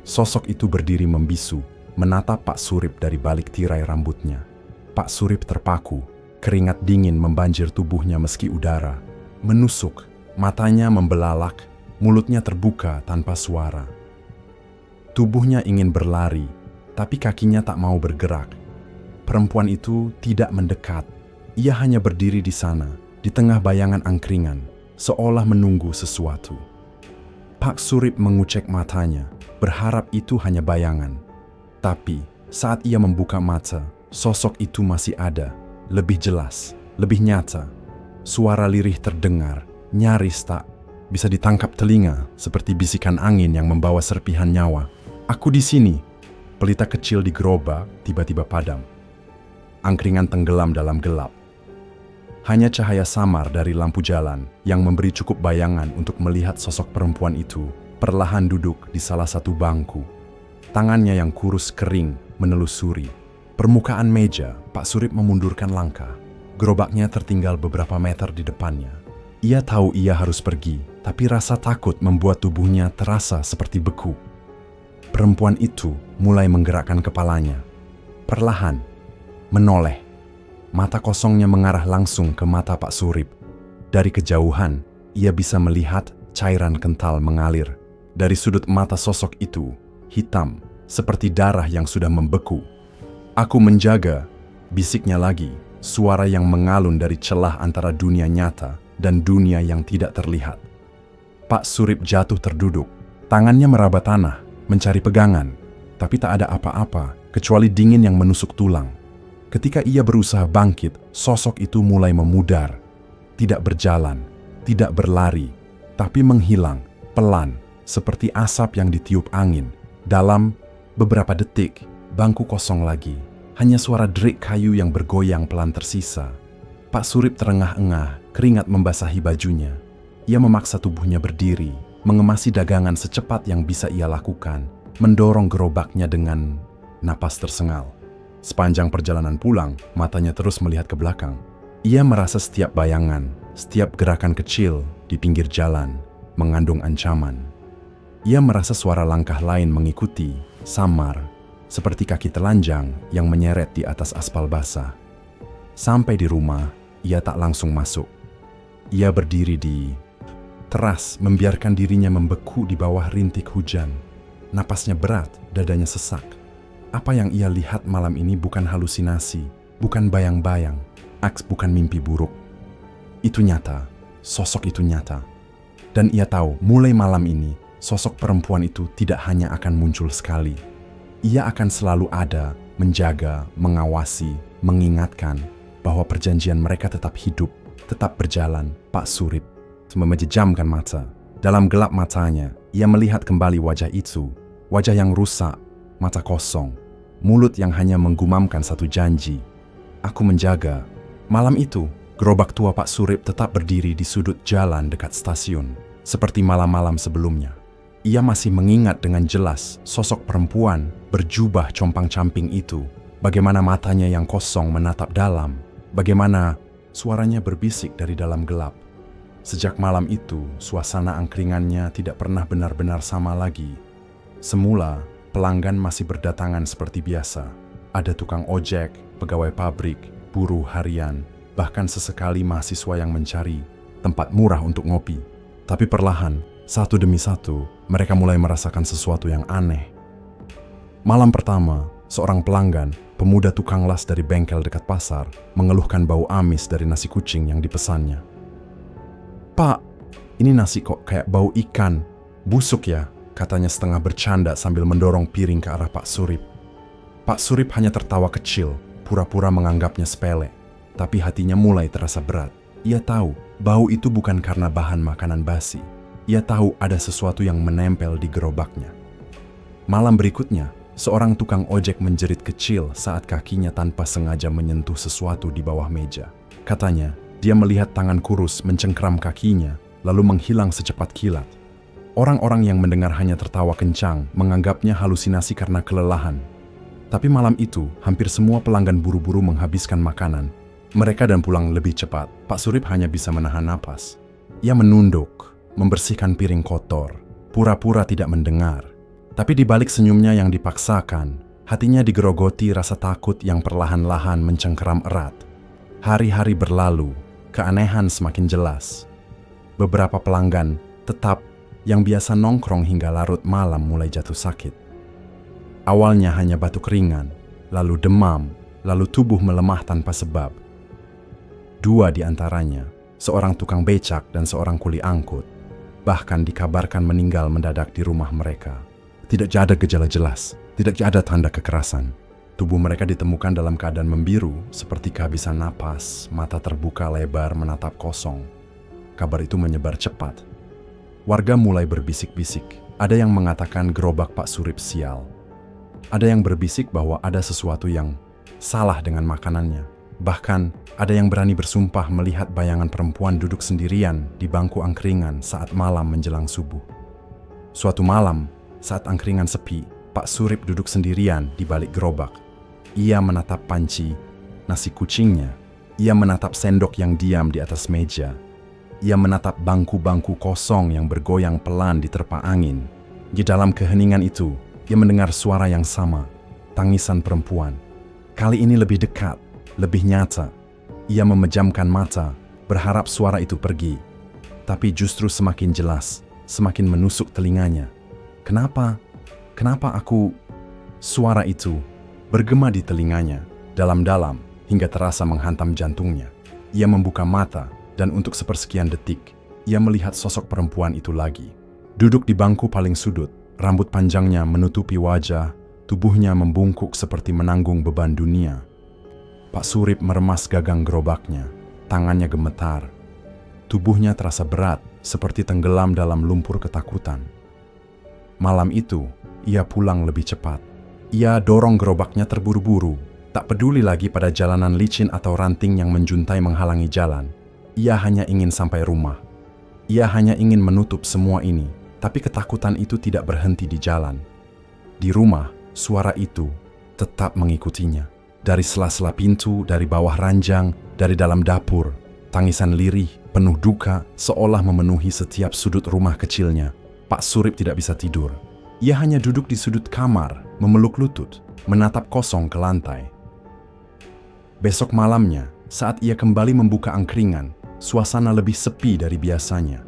[SPEAKER 1] Sosok itu berdiri membisu, menatap Pak Surip dari balik tirai rambutnya. Pak Surip terpaku, keringat dingin membanjir tubuhnya meski udara menusuk, matanya membelalak, mulutnya terbuka tanpa suara. Tubuhnya ingin berlari, tapi kakinya tak mau bergerak. Perempuan itu tidak mendekat. Ia hanya berdiri di sana, di tengah bayangan angkringan, seolah menunggu sesuatu. Pak Surip mengucek matanya, berharap itu hanya bayangan. Tapi saat ia membuka mata, sosok itu masih ada, lebih jelas, lebih nyata. Suara lirih terdengar, nyaris tak bisa ditangkap telinga, seperti bisikan angin yang membawa serpihan nyawa. "Aku di sini." Pelita kecil di gerobak tiba-tiba padam. Angkringan tenggelam dalam gelap. Hanya cahaya samar dari lampu jalan yang memberi cukup bayangan untuk melihat sosok perempuan itu perlahan duduk di salah satu bangku. Tangannya yang kurus kering menelusuri permukaan meja. Pak Surip memundurkan langkah. Gerobaknya tertinggal beberapa meter di depannya. Ia tahu ia harus pergi, tapi rasa takut membuat tubuhnya terasa seperti beku. Perempuan itu mulai menggerakkan kepalanya. Perlahan, menoleh. Mata kosongnya mengarah langsung ke mata Pak Surip. Dari kejauhan, ia bisa melihat cairan kental mengalir. Dari sudut mata sosok itu, hitam, seperti darah yang sudah membeku. "Aku menjaga," bisiknya lagi, suara yang mengalun dari celah antara dunia nyata dan dunia yang tidak terlihat. Pak Surip jatuh terduduk. Tangannya meraba tanah, mencari pegangan, tapi tak ada apa-apa kecuali dingin yang menusuk tulang. Ketika ia berusaha bangkit, sosok itu mulai memudar. Tidak berjalan, tidak berlari, tapi menghilang, pelan, seperti asap yang ditiup angin. Dalam beberapa detik, bangku kosong lagi. Hanya suara derik kayu yang bergoyang pelan tersisa. Pak Surip terengah-engah, keringat membasahi bajunya. Ia memaksa tubuhnya berdiri, mengemasi dagangan secepat yang bisa ia lakukan, mendorong gerobaknya dengan napas tersengal. Sepanjang perjalanan pulang, matanya terus melihat ke belakang. Ia merasa setiap bayangan, setiap gerakan kecil di pinggir jalan mengandung ancaman. Ia merasa suara langkah lain mengikuti, samar, seperti kaki telanjang yang menyeret di atas aspal basah. Sampai di rumah, ia tak langsung masuk. Ia berdiri di teras, membiarkan dirinya membeku di bawah rintik hujan. Napasnya berat, dadanya sesak. Apa yang ia lihat malam ini bukan halusinasi, bukan bayang-bayang, bukan mimpi buruk. Itu nyata, sosok itu nyata. Dan ia tahu mulai malam ini, sosok perempuan itu tidak hanya akan muncul sekali. Ia akan selalu ada, menjaga, mengawasi, mengingatkan bahwa perjanjian mereka tetap hidup, tetap berjalan. Pak Surip memejamkan mata. Dalam gelap matanya, ia melihat kembali wajah itu, wajah yang rusak, mata kosong, mulut yang hanya menggumamkan satu janji. "Aku menjaga." Malam itu, gerobak tua Pak Surip tetap berdiri di sudut jalan dekat stasiun, seperti malam-malam sebelumnya. Ia masih mengingat dengan jelas sosok perempuan berjubah compang-camping itu, bagaimana matanya yang kosong menatap dalam, bagaimana suaranya berbisik dari dalam gelap. Sejak malam itu, suasana angkringannya tidak pernah benar-benar sama lagi. Semula, pelanggan masih berdatangan seperti biasa. Ada tukang ojek, pegawai pabrik, buruh harian, bahkan sesekali mahasiswa yang mencari tempat murah untuk ngopi. Tapi perlahan, satu demi satu, mereka mulai merasakan sesuatu yang aneh. Malam pertama, seorang pelanggan, pemuda tukang las dari bengkel dekat pasar, mengeluhkan bau amis dari nasi kucing yang dipesannya. "Pak, ini nasi kok kayak bau ikan. Busuk ya?" katanya setengah bercanda sambil mendorong piring ke arah Pak Surip. Pak Surip hanya tertawa kecil, pura-pura menganggapnya sepele. Tapi hatinya mulai terasa berat. Ia tahu bau itu bukan karena bahan makanan basi. Ia tahu ada sesuatu yang menempel di gerobaknya. Malam berikutnya, seorang tukang ojek menjerit kecil saat kakinya tanpa sengaja menyentuh sesuatu di bawah meja. Katanya, dia melihat tangan kurus mencengkram kakinya, lalu menghilang secepat kilat. Orang-orang yang mendengar hanya tertawa kencang, menganggapnya halusinasi karena kelelahan. Tapi malam itu, hampir semua pelanggan buru-buru menghabiskan makanan. Mereka dan pulang lebih cepat. Pak Surip hanya bisa menahan napas. Ia menunduk, membersihkan piring kotor, pura-pura tidak mendengar. Tapi di balik senyumnya yang dipaksakan, hatinya digerogoti rasa takut yang perlahan-lahan mencengkeram erat. Hari-hari berlalu, keanehan semakin jelas. Beberapa pelanggan tetap yang biasa nongkrong hingga larut malam mulai jatuh sakit. Awalnya hanya batuk ringan, lalu demam, lalu tubuh melemah tanpa sebab. Dua di antaranya, seorang tukang becak dan seorang kuli angkut, bahkan dikabarkan meninggal mendadak di rumah mereka. Tidak ada gejala jelas, tidak ada tanda kekerasan. Tubuh mereka ditemukan dalam keadaan membiru, seperti kehabisan napas, mata terbuka lebar menatap kosong. Kabar itu menyebar cepat. Warga mulai berbisik-bisik. Ada yang mengatakan gerobak Pak Surip sial. Ada yang berbisik bahwa ada sesuatu yang salah dengan makanannya. Bahkan, ada yang berani bersumpah melihat bayangan perempuan duduk sendirian di bangku angkringan saat malam menjelang subuh. Suatu malam, saat angkringan sepi, Pak Surip duduk sendirian di balik gerobak. Ia menatap panci, nasi kucingnya. Ia menatap sendok yang diam di atas meja. Ia menatap bangku-bangku kosong yang bergoyang pelan diterpa angin. Di dalam keheningan itu, ia mendengar suara yang sama, tangisan perempuan. Kali ini lebih dekat, lebih nyata. Ia memejamkan mata, berharap suara itu pergi. Tapi justru semakin jelas, semakin menusuk telinganya. Kenapa? Kenapa aku? Suara itu bergema di telinganya, dalam-dalam hingga terasa menghantam jantungnya. Ia membuka mata dan untuk sepersekian detik, ia melihat sosok perempuan itu lagi. Duduk di bangku paling sudut, rambut panjangnya menutupi wajah, tubuhnya membungkuk seperti menanggung beban dunia. Pak Surip meremas gagang gerobaknya, tangannya gemetar. Tubuhnya terasa berat, seperti tenggelam dalam lumpur ketakutan. Malam itu, ia pulang lebih cepat. Ia dorong gerobaknya terburu-buru, tak peduli lagi pada jalanan licin atau ranting yang menjuntai menghalangi jalan. Ia hanya ingin sampai rumah. Ia hanya ingin menutup semua ini, tapi ketakutan itu tidak berhenti di jalan. Di rumah, suara itu tetap mengikutinya. Dari sela-sela pintu, dari bawah ranjang, dari dalam dapur, tangisan lirih, penuh duka, seolah memenuhi setiap sudut rumah kecilnya. Pak Surip tidak bisa tidur. Ia hanya duduk di sudut kamar, memeluk lutut, menatap kosong ke lantai. Besok malamnya, saat ia kembali membuka angkringan, suasana lebih sepi dari biasanya.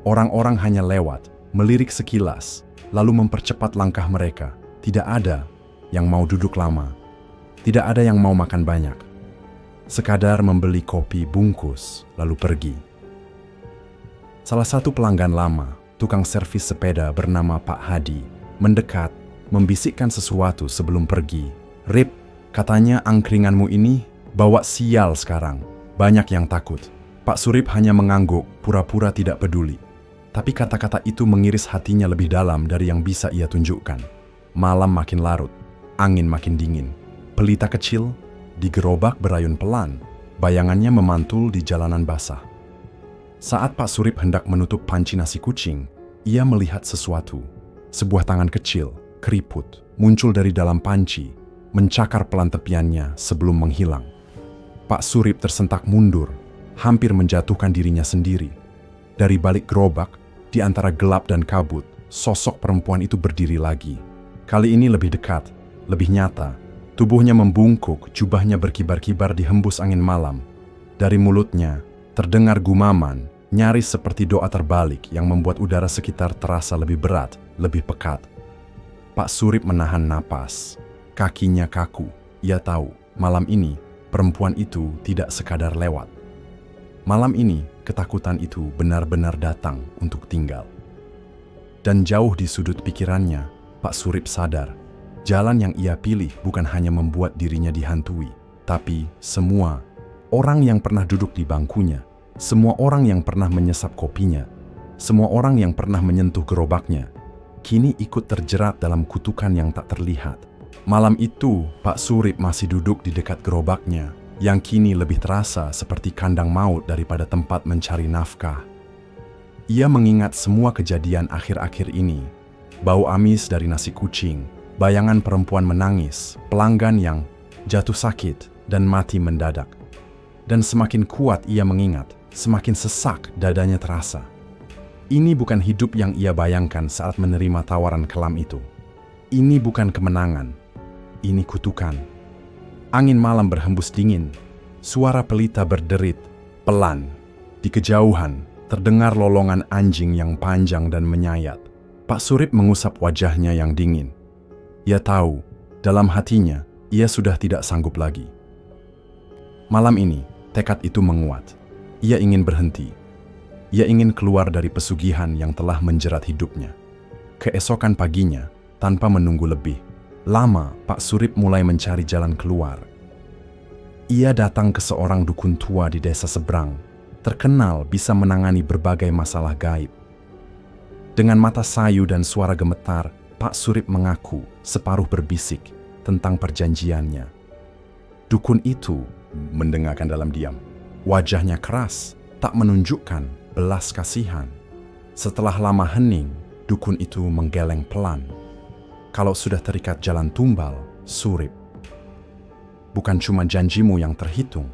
[SPEAKER 1] Orang-orang hanya lewat, melirik sekilas, lalu mempercepat langkah mereka. Tidak ada yang mau duduk lama. Tidak ada yang mau makan banyak. Sekadar membeli kopi bungkus, lalu pergi. Salah satu pelanggan lama, tukang servis sepeda bernama Pak Hadi, mendekat, membisikkan sesuatu sebelum pergi. "Rip, katanya angkringanmu ini bawa sial sekarang. Banyak yang takut." Pak Surip hanya mengangguk, pura-pura tidak peduli. Tapi kata-kata itu mengiris hatinya lebih dalam dari yang bisa ia tunjukkan. Malam makin larut, angin makin dingin. Pelita kecil di gerobak berayun pelan, bayangannya memantul di jalanan basah. Saat Pak Surip hendak menutup panci nasi kucing, ia melihat sesuatu. Sebuah tangan kecil, keriput, muncul dari dalam panci, mencakar pelan tepiannya sebelum menghilang. Pak Surip tersentak mundur, hampir menjatuhkan dirinya sendiri. Dari balik gerobak, di antara gelap dan kabut, sosok perempuan itu berdiri lagi. Kali ini lebih dekat, lebih nyata. Tubuhnya membungkuk, jubahnya berkibar-kibar dihembus angin malam. Dari mulutnya, terdengar gumaman, nyaris seperti doa terbalik yang membuat udara sekitar terasa lebih berat, lebih pekat. Pak Surip menahan napas. Kakinya kaku. Ia tahu, malam ini, perempuan itu tidak sekadar lewat. Malam ini, ketakutan itu benar-benar datang untuk tinggal. Dan jauh di sudut pikirannya, Pak Surip sadar, jalan yang ia pilih bukan hanya membuat dirinya dihantui, tapi semua orang yang pernah duduk di bangkunya, semua orang yang pernah menyesap kopinya, semua orang yang pernah menyentuh gerobaknya, kini ikut terjerat dalam kutukan yang tak terlihat. Malam itu, Pak Surip masih duduk di dekat gerobaknya, yang kini lebih terasa seperti kandang maut daripada tempat mencari nafkah. Ia mengingat semua kejadian akhir-akhir ini, bau amis dari nasi kucing, bayangan perempuan menangis, pelanggan yang jatuh sakit dan mati mendadak. Dan semakin kuat ia mengingat, semakin sesak dadanya terasa. Ini bukan hidup yang ia bayangkan saat menerima tawaran kelam itu. Ini bukan kemenangan, ini kutukan. Angin malam berhembus dingin, suara pelita berderit, pelan. Di kejauhan, terdengar lolongan anjing yang panjang dan menyayat. Pak Surip mengusap wajahnya yang dingin. Ia tahu, dalam hatinya, ia sudah tidak sanggup lagi. Malam ini, tekad itu menguat. Ia ingin berhenti. Ia ingin keluar dari pesugihan yang telah menjerat hidupnya. Keesokan paginya, tanpa menunggu lebih lama, Pak Surip mulai mencari jalan keluar. Ia datang ke seorang dukun tua di desa seberang, terkenal bisa menangani berbagai masalah gaib. Dengan mata sayu dan suara gemetar, Pak Surip mengaku separuh berbisik tentang perjanjiannya. Dukun itu mendengarkan dalam diam. Wajahnya keras, tak menunjukkan belas kasihan. Setelah lama hening, dukun itu menggeleng pelan. Kalau sudah terikat jalan tumbal, Surip. Bukan cuma janjimu yang terhitung,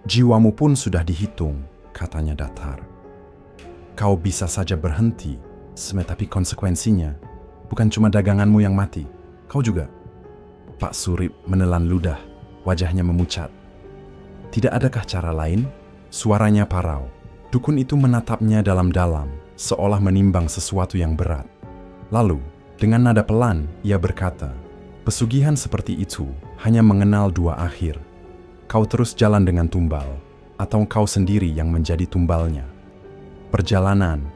[SPEAKER 1] jiwamu pun sudah dihitung, katanya datar. Kau bisa saja berhenti, tapi konsekuensinya bukan cuma daganganmu yang mati, kau juga. Pak Surip menelan ludah, wajahnya memucat. Tidak adakah cara lain? Suaranya parau. Dukun itu menatapnya dalam-dalam, seolah menimbang sesuatu yang berat. Lalu, dengan nada pelan, ia berkata, pesugihan seperti itu hanya mengenal dua akhir. Kau terus jalan dengan tumbal, atau kau sendiri yang menjadi tumbalnya. Perjalanan,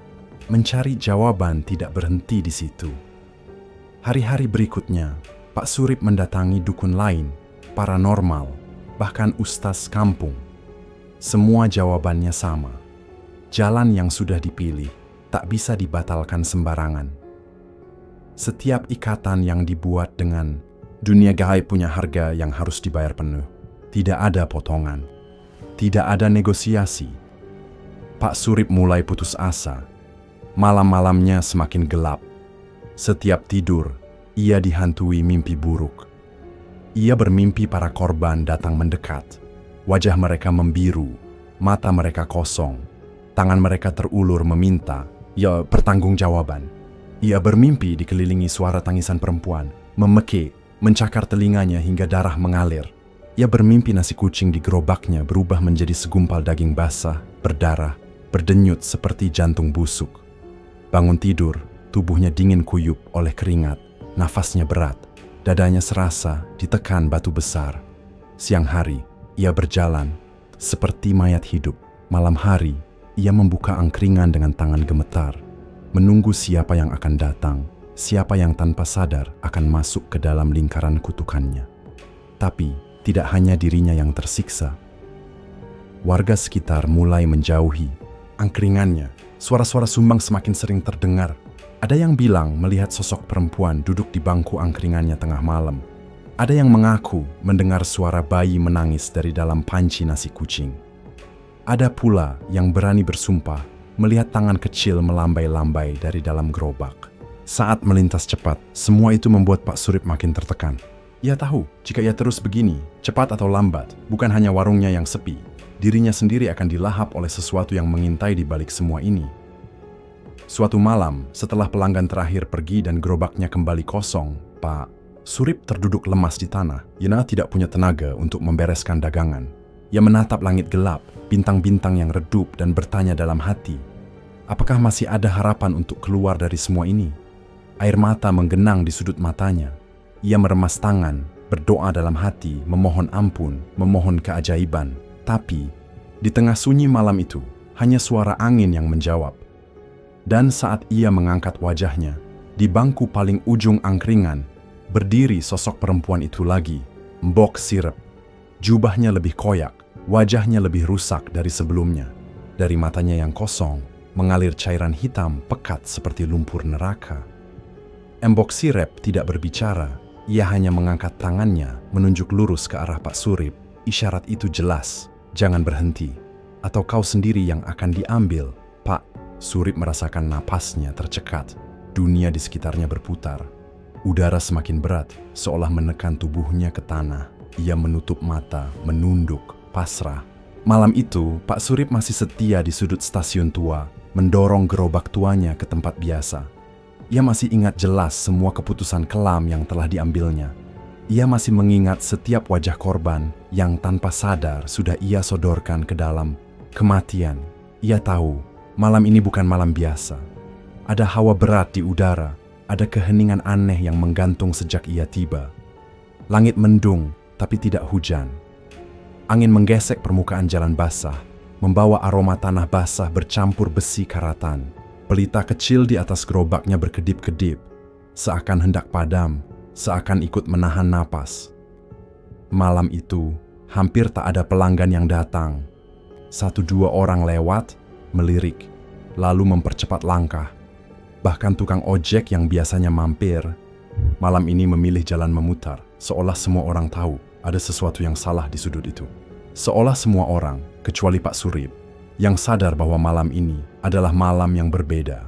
[SPEAKER 1] mencari jawaban tidak berhenti di situ. Hari-hari berikutnya, Pak Surip mendatangi dukun lain, paranormal, bahkan ustaz kampung. Semua jawabannya sama. Jalan yang sudah dipilih tak bisa dibatalkan sembarangan. Setiap ikatan yang dibuat dengan dunia gaib punya harga yang harus dibayar penuh. Tidak ada potongan. Tidak ada negosiasi. Pak Surip mulai putus asa. Malam-malamnya semakin gelap. Setiap tidur, ia dihantui mimpi buruk. Ia bermimpi para korban datang mendekat. Wajah mereka membiru, mata mereka kosong, tangan mereka terulur meminta, pertanggungjawaban. Ia bermimpi dikelilingi suara tangisan perempuan, memekik, mencakar telinganya hingga darah mengalir. Ia bermimpi nasi kucing di gerobaknya berubah menjadi segumpal daging basah, berdarah, berdenyut seperti jantung busuk. Bangun tidur, tubuhnya dingin kuyup oleh keringat, nafasnya berat. Dadanya serasa ditekan batu besar. Siang hari, ia berjalan seperti mayat hidup. Malam hari, ia membuka angkringan dengan tangan gemetar, menunggu siapa yang akan datang, siapa yang tanpa sadar akan masuk ke dalam lingkaran kutukannya. Tapi, tidak hanya dirinya yang tersiksa. Warga sekitar mulai menjauhi angkringannya. Suara-suara sumbang semakin sering terdengar. Ada yang bilang melihat sosok perempuan duduk di bangku angkringannya tengah malam. Ada yang mengaku mendengar suara bayi menangis dari dalam panci nasi kucing. Ada pula yang berani bersumpah melihat tangan kecil melambai-lambai dari dalam gerobak. Saat melintas cepat, semua itu membuat Pak Surip makin tertekan. Ia tahu jika ia terus begini, cepat atau lambat, bukan hanya warungnya yang sepi, dirinya sendiri akan dilahap oleh sesuatu yang mengintai di balik semua ini. Suatu malam, setelah pelanggan terakhir pergi dan gerobaknya kembali kosong, Pak Surip terduduk lemas di tanah. Ia tidak punya tenaga untuk membereskan dagangan. Ia menatap langit gelap, bintang-bintang yang redup dan bertanya dalam hati, apakah masih ada harapan untuk keluar dari semua ini? Air mata menggenang di sudut matanya. Ia meremas tangan, berdoa dalam hati, memohon ampun, memohon keajaiban. Tapi, di tengah sunyi malam itu, hanya suara angin yang menjawab. Dan saat ia mengangkat wajahnya, di bangku paling ujung angkringan, berdiri sosok perempuan itu lagi, Mbok Sirep. Jubahnya lebih koyak, wajahnya lebih rusak dari sebelumnya. Dari matanya yang kosong, mengalir cairan hitam pekat seperti lumpur neraka. Mbok Sirep tidak berbicara, ia hanya mengangkat tangannya menunjuk lurus ke arah Pak Surip. Isyarat itu jelas, jangan berhenti, atau kau sendiri yang akan diambil, Pak. Surip merasakan napasnya tercekat, dunia di sekitarnya berputar. Udara semakin berat, seolah menekan tubuhnya ke tanah. Ia menutup mata, menunduk, pasrah. Malam itu, Pak Surip masih setia di sudut stasiun tua, mendorong gerobak tuanya ke tempat biasa. Ia masih ingat jelas semua keputusan kelam yang telah diambilnya. Ia masih mengingat setiap wajah korban yang tanpa sadar sudah ia sodorkan ke dalam kematian. Ia tahu, malam ini bukan malam biasa. Ada hawa berat di udara, ada keheningan aneh yang menggantung sejak ia tiba. Langit mendung, tapi tidak hujan. Angin menggesek permukaan jalan basah, membawa aroma tanah basah bercampur besi karatan. Pelita kecil di atas gerobaknya berkedip-kedip, seakan hendak padam, seakan ikut menahan napas. Malam itu, hampir tak ada pelanggan yang datang. 1-2 orang lewat, melirik, lalu mempercepat langkah. Bahkan tukang ojek yang biasanya mampir, malam ini memilih jalan memutar, seolah semua orang tahu ada sesuatu yang salah di sudut itu. Seolah semua orang, kecuali Pak Surip, yang sadar bahwa malam ini adalah malam yang berbeda.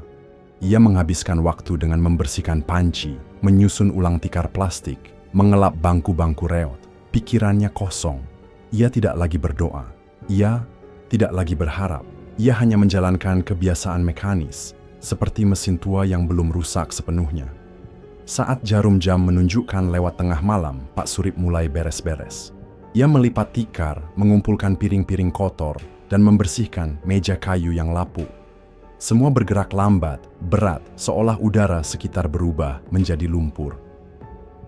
[SPEAKER 1] Ia menghabiskan waktu dengan membersihkan panci, menyusun ulang tikar plastik, mengelap bangku-bangku reot. Pikirannya kosong. Ia tidak lagi berdoa. Ia tidak lagi berharap. Ia hanya menjalankan kebiasaan mekanis, seperti mesin tua yang belum rusak sepenuhnya. Saat jarum jam menunjukkan lewat tengah malam, Pak Surip mulai beres-beres. Ia melipat tikar, mengumpulkan piring-piring kotor, dan membersihkan meja kayu yang lapuk. Semua bergerak lambat, berat, seolah udara sekitar berubah menjadi lumpur.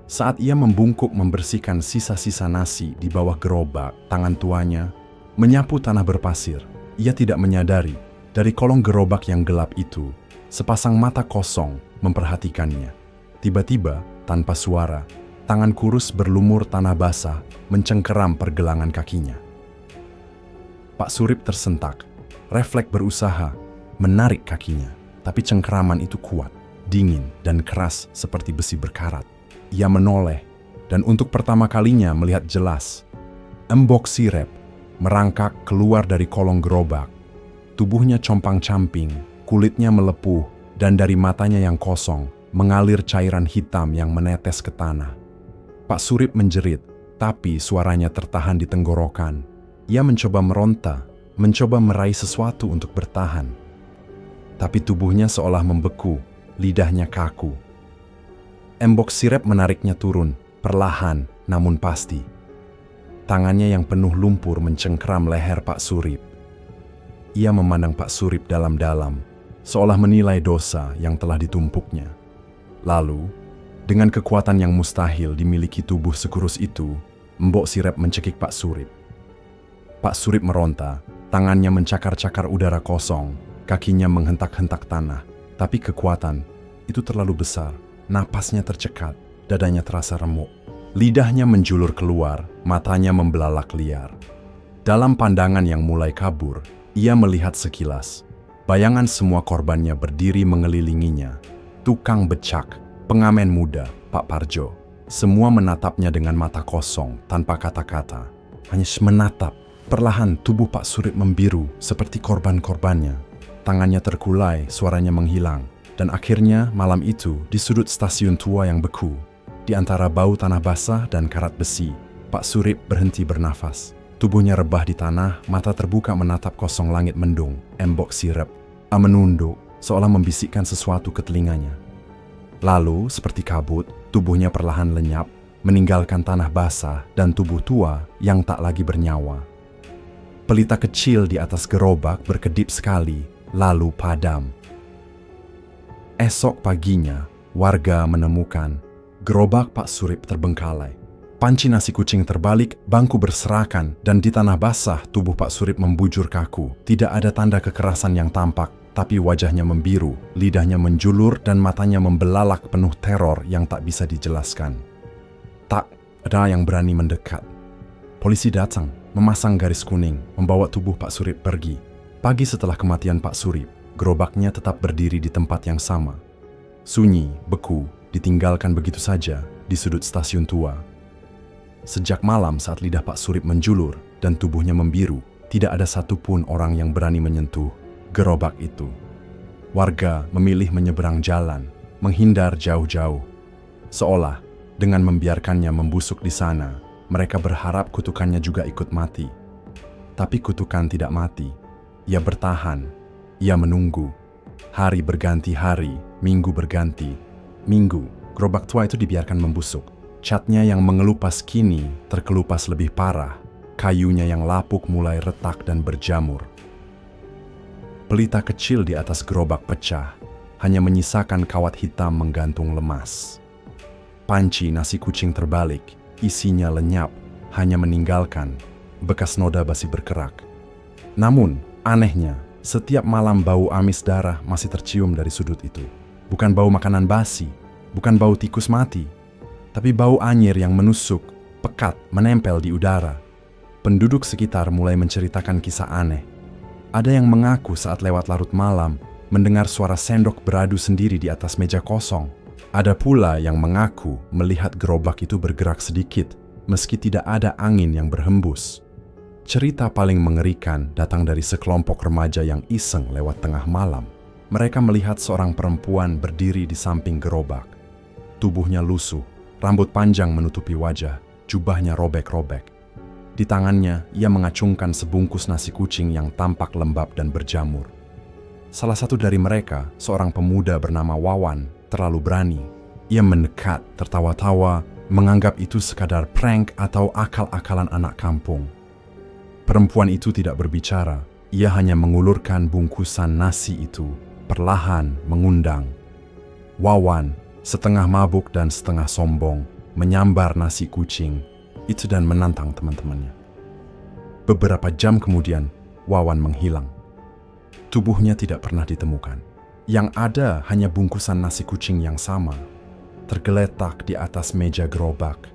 [SPEAKER 1] Saat ia membungkuk membersihkan sisa-sisa nasi di bawah gerobak, tangan tuanya menyapu tanah berpasir. Ia tidak menyadari, dari kolong gerobak yang gelap itu, sepasang mata kosong memperhatikannya. Tiba-tiba, tanpa suara, tangan kurus berlumur tanah basah mencengkeram pergelangan kakinya. Pak Surip tersentak. Refleks berusaha menarik kakinya, tapi cengkeraman itu kuat, dingin, dan keras seperti besi berkarat. Ia menoleh, dan untuk pertama kalinya melihat jelas. Embok Sirep merangkak keluar dari kolong gerobak. Tubuhnya compang-camping, kulitnya melepuh, dan dari matanya yang kosong mengalir cairan hitam yang menetes ke tanah. Pak Surip menjerit, tapi suaranya tertahan di tenggorokan. Ia mencoba meronta, mencoba meraih sesuatu untuk bertahan. Tapi tubuhnya seolah membeku, lidahnya kaku. Embok Sirep menariknya turun, perlahan namun pasti. Tangannya yang penuh lumpur mencengkeram leher Pak Surip. Ia memandang Pak Surip dalam-dalam, seolah menilai dosa yang telah ditumpuknya. Lalu, dengan kekuatan yang mustahil dimiliki tubuh sekurus itu, Embok Sirep mencekik Pak Surip. Pak Surip meronta, tangannya mencakar-cakar udara kosong, kakinya menghentak-hentak tanah, tapi kekuatan itu terlalu besar. Napasnya tercekat, dadanya terasa remuk. Lidahnya menjulur keluar, matanya membelalak liar. Dalam pandangan yang mulai kabur, ia melihat sekilas. Bayangan semua korbannya berdiri mengelilinginya. Tukang becak, pengamen muda, Pak Parjo. Semua menatapnya dengan mata kosong, tanpa kata-kata. Hanya menatap. Perlahan tubuh Pak Surip membiru seperti korban-korbannya. Tangannya terkulai, suaranya menghilang. Dan akhirnya malam itu di sudut stasiun tua yang beku, di antara bau tanah basah dan karat besi, Pak Surip berhenti bernafas. Tubuhnya rebah di tanah, mata terbuka menatap kosong langit mendung. Embok Sirep menunduk, seolah membisikkan sesuatu ke telinganya. Lalu, seperti kabut, tubuhnya perlahan lenyap, meninggalkan tanah basah dan tubuh tua yang tak lagi bernyawa. Pelita kecil di atas gerobak berkedip sekali, lalu padam. Esok paginya, warga menemukan gerobak Pak Surip terbengkalai. Panci nasi kucing terbalik, bangku berserakan, dan di tanah basah tubuh Pak Surip membujur kaku. Tidak ada tanda kekerasan yang tampak, tapi wajahnya membiru, lidahnya menjulur, dan matanya membelalak penuh teror yang tak bisa dijelaskan. Tak ada yang berani mendekat. Polisi datang, memasang garis kuning, membawa tubuh Pak Surip pergi. Pagi setelah kematian Pak Surip, gerobaknya tetap berdiri di tempat yang sama. Sunyi, beku, ditinggalkan begitu saja di sudut stasiun tua. Sejak malam saat lidah Pak Surip menjulur dan tubuhnya membiru, tidak ada satupun orang yang berani menyentuh gerobak itu. Warga memilih menyeberang jalan, menghindar jauh-jauh. Seolah dengan membiarkannya membusuk di sana, mereka berharap kutukannya juga ikut mati. Tapi kutukan tidak mati. Ia bertahan. Ia menunggu. Hari berganti hari, minggu berganti minggu. Gerobak tua itu dibiarkan membusuk. Catnya yang mengelupas kini terkelupas lebih parah. Kayunya yang lapuk mulai retak dan berjamur. Pelita kecil di atas gerobak pecah, hanya menyisakan kawat hitam menggantung lemas. Panci nasi kucing terbalik, isinya lenyap, hanya meninggalkan bekas noda basi berkerak. Namun, anehnya, setiap malam bau amis darah masih tercium dari sudut itu. Bukan bau makanan basi, bukan bau tikus mati, tapi bau anyir yang menusuk, pekat, menempel di udara. Penduduk sekitar mulai menceritakan kisah aneh. Ada yang mengaku saat lewat larut malam, mendengar suara sendok beradu sendiri di atas meja kosong. Ada pula yang mengaku melihat gerobak itu bergerak sedikit, meski tidak ada angin yang berhembus. Cerita paling mengerikan datang dari sekelompok remaja yang iseng lewat tengah malam. Mereka melihat seorang perempuan berdiri di samping gerobak. Tubuhnya lusuh, rambut panjang menutupi wajah, jubahnya robek-robek. Di tangannya, ia mengacungkan sebungkus nasi kucing yang tampak lembab dan berjamur. Salah satu dari mereka, seorang pemuda bernama Wawan, terlalu berani. Ia mendekat, tertawa-tawa, menganggap itu sekadar prank atau akal-akalan anak kampung. Perempuan itu tidak berbicara, ia hanya mengulurkan bungkusan nasi itu, perlahan mengundang. Wawan, setengah mabuk dan setengah sombong, menyambar nasi kucing itu dan menantang teman-temannya. Beberapa jam kemudian, Wawan menghilang. Tubuhnya tidak pernah ditemukan. Yang ada hanya bungkusan nasi kucing yang sama, tergeletak di atas meja gerobak,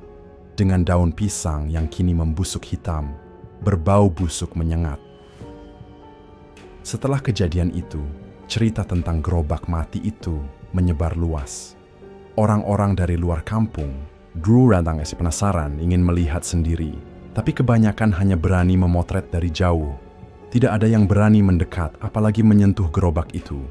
[SPEAKER 1] dengan daun pisang yang kini membusuk hitam, berbau busuk menyengat. Setelah kejadian itu, cerita tentang gerobak mati itu menyebar luas. Orang-orang dari luar kampung, Drew datang penasaran ingin melihat sendiri, tapi kebanyakan hanya berani memotret dari jauh. Tidak ada yang berani mendekat, apalagi menyentuh gerobak itu.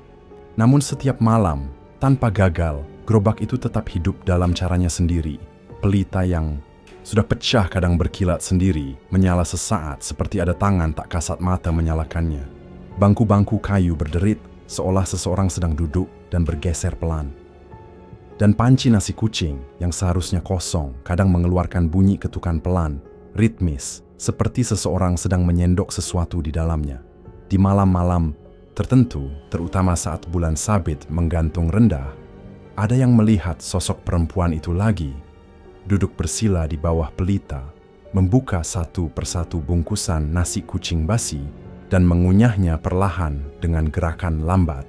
[SPEAKER 1] Namun setiap malam, tanpa gagal, gerobak itu tetap hidup dalam caranya sendiri. Pelita yang sudah pecah kadang berkilat sendiri, menyala sesaat seperti ada tangan tak kasat mata menyalakannya. Bangku-bangku kayu berderit, seolah seseorang sedang duduk dan bergeser pelan. Dan panci nasi kucing yang seharusnya kosong kadang mengeluarkan bunyi ketukan pelan, ritmis, seperti seseorang sedang menyendok sesuatu di dalamnya. Di malam-malam tertentu, terutama saat bulan sabit menggantung rendah, ada yang melihat sosok perempuan itu lagi, duduk bersila di bawah pelita, membuka satu persatu bungkusan nasi kucing basi, dan mengunyahnya perlahan dengan gerakan lambat.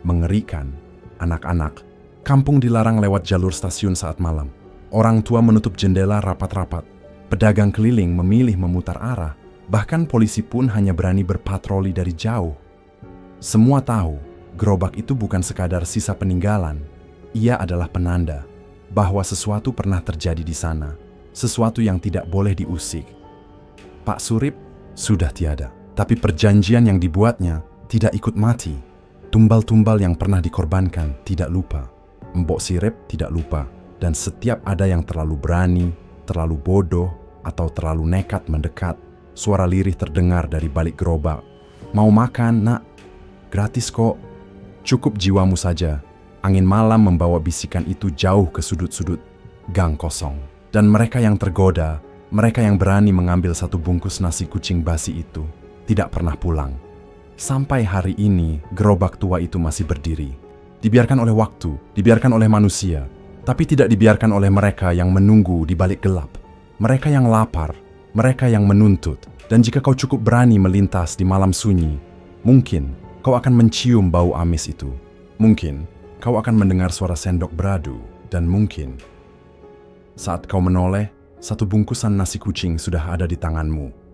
[SPEAKER 1] Mengerikan. Anak-anak, kampung dilarang lewat jalur stasiun saat malam. Orang tua menutup jendela rapat-rapat. Pedagang keliling memilih memutar arah, bahkan polisi pun hanya berani berpatroli dari jauh. Semua tahu, gerobak itu bukan sekadar sisa peninggalan. Ia adalah penanda bahwa sesuatu pernah terjadi di sana, sesuatu yang tidak boleh diusik. Pak Surip sudah tiada, tapi perjanjian yang dibuatnya tidak ikut mati. Tumbal-tumbal yang pernah dikorbankan tidak lupa. Mbok Sirip tidak lupa, dan setiap ada yang terlalu berani, terlalu bodoh, atau terlalu nekat mendekat, suara lirih terdengar dari balik gerobak. Mau makan, nak? Gratis kok. Cukup jiwamu saja. Angin malam membawa bisikan itu jauh ke sudut-sudut gang kosong. Dan mereka yang tergoda, mereka yang berani mengambil satu bungkus nasi kucing basi itu, tidak pernah pulang. Sampai hari ini, gerobak tua itu masih berdiri. Dibiarkan oleh waktu, dibiarkan oleh manusia, tapi tidak dibiarkan oleh mereka yang menunggu di balik gelap. Mereka yang lapar, mereka yang menuntut, dan jika kau cukup berani melintas di malam sunyi, mungkin kau akan mencium bau amis itu. Mungkin kau akan mendengar suara sendok beradu, dan mungkin saat kau menoleh, satu bungkusan nasi kucing sudah ada di tanganmu.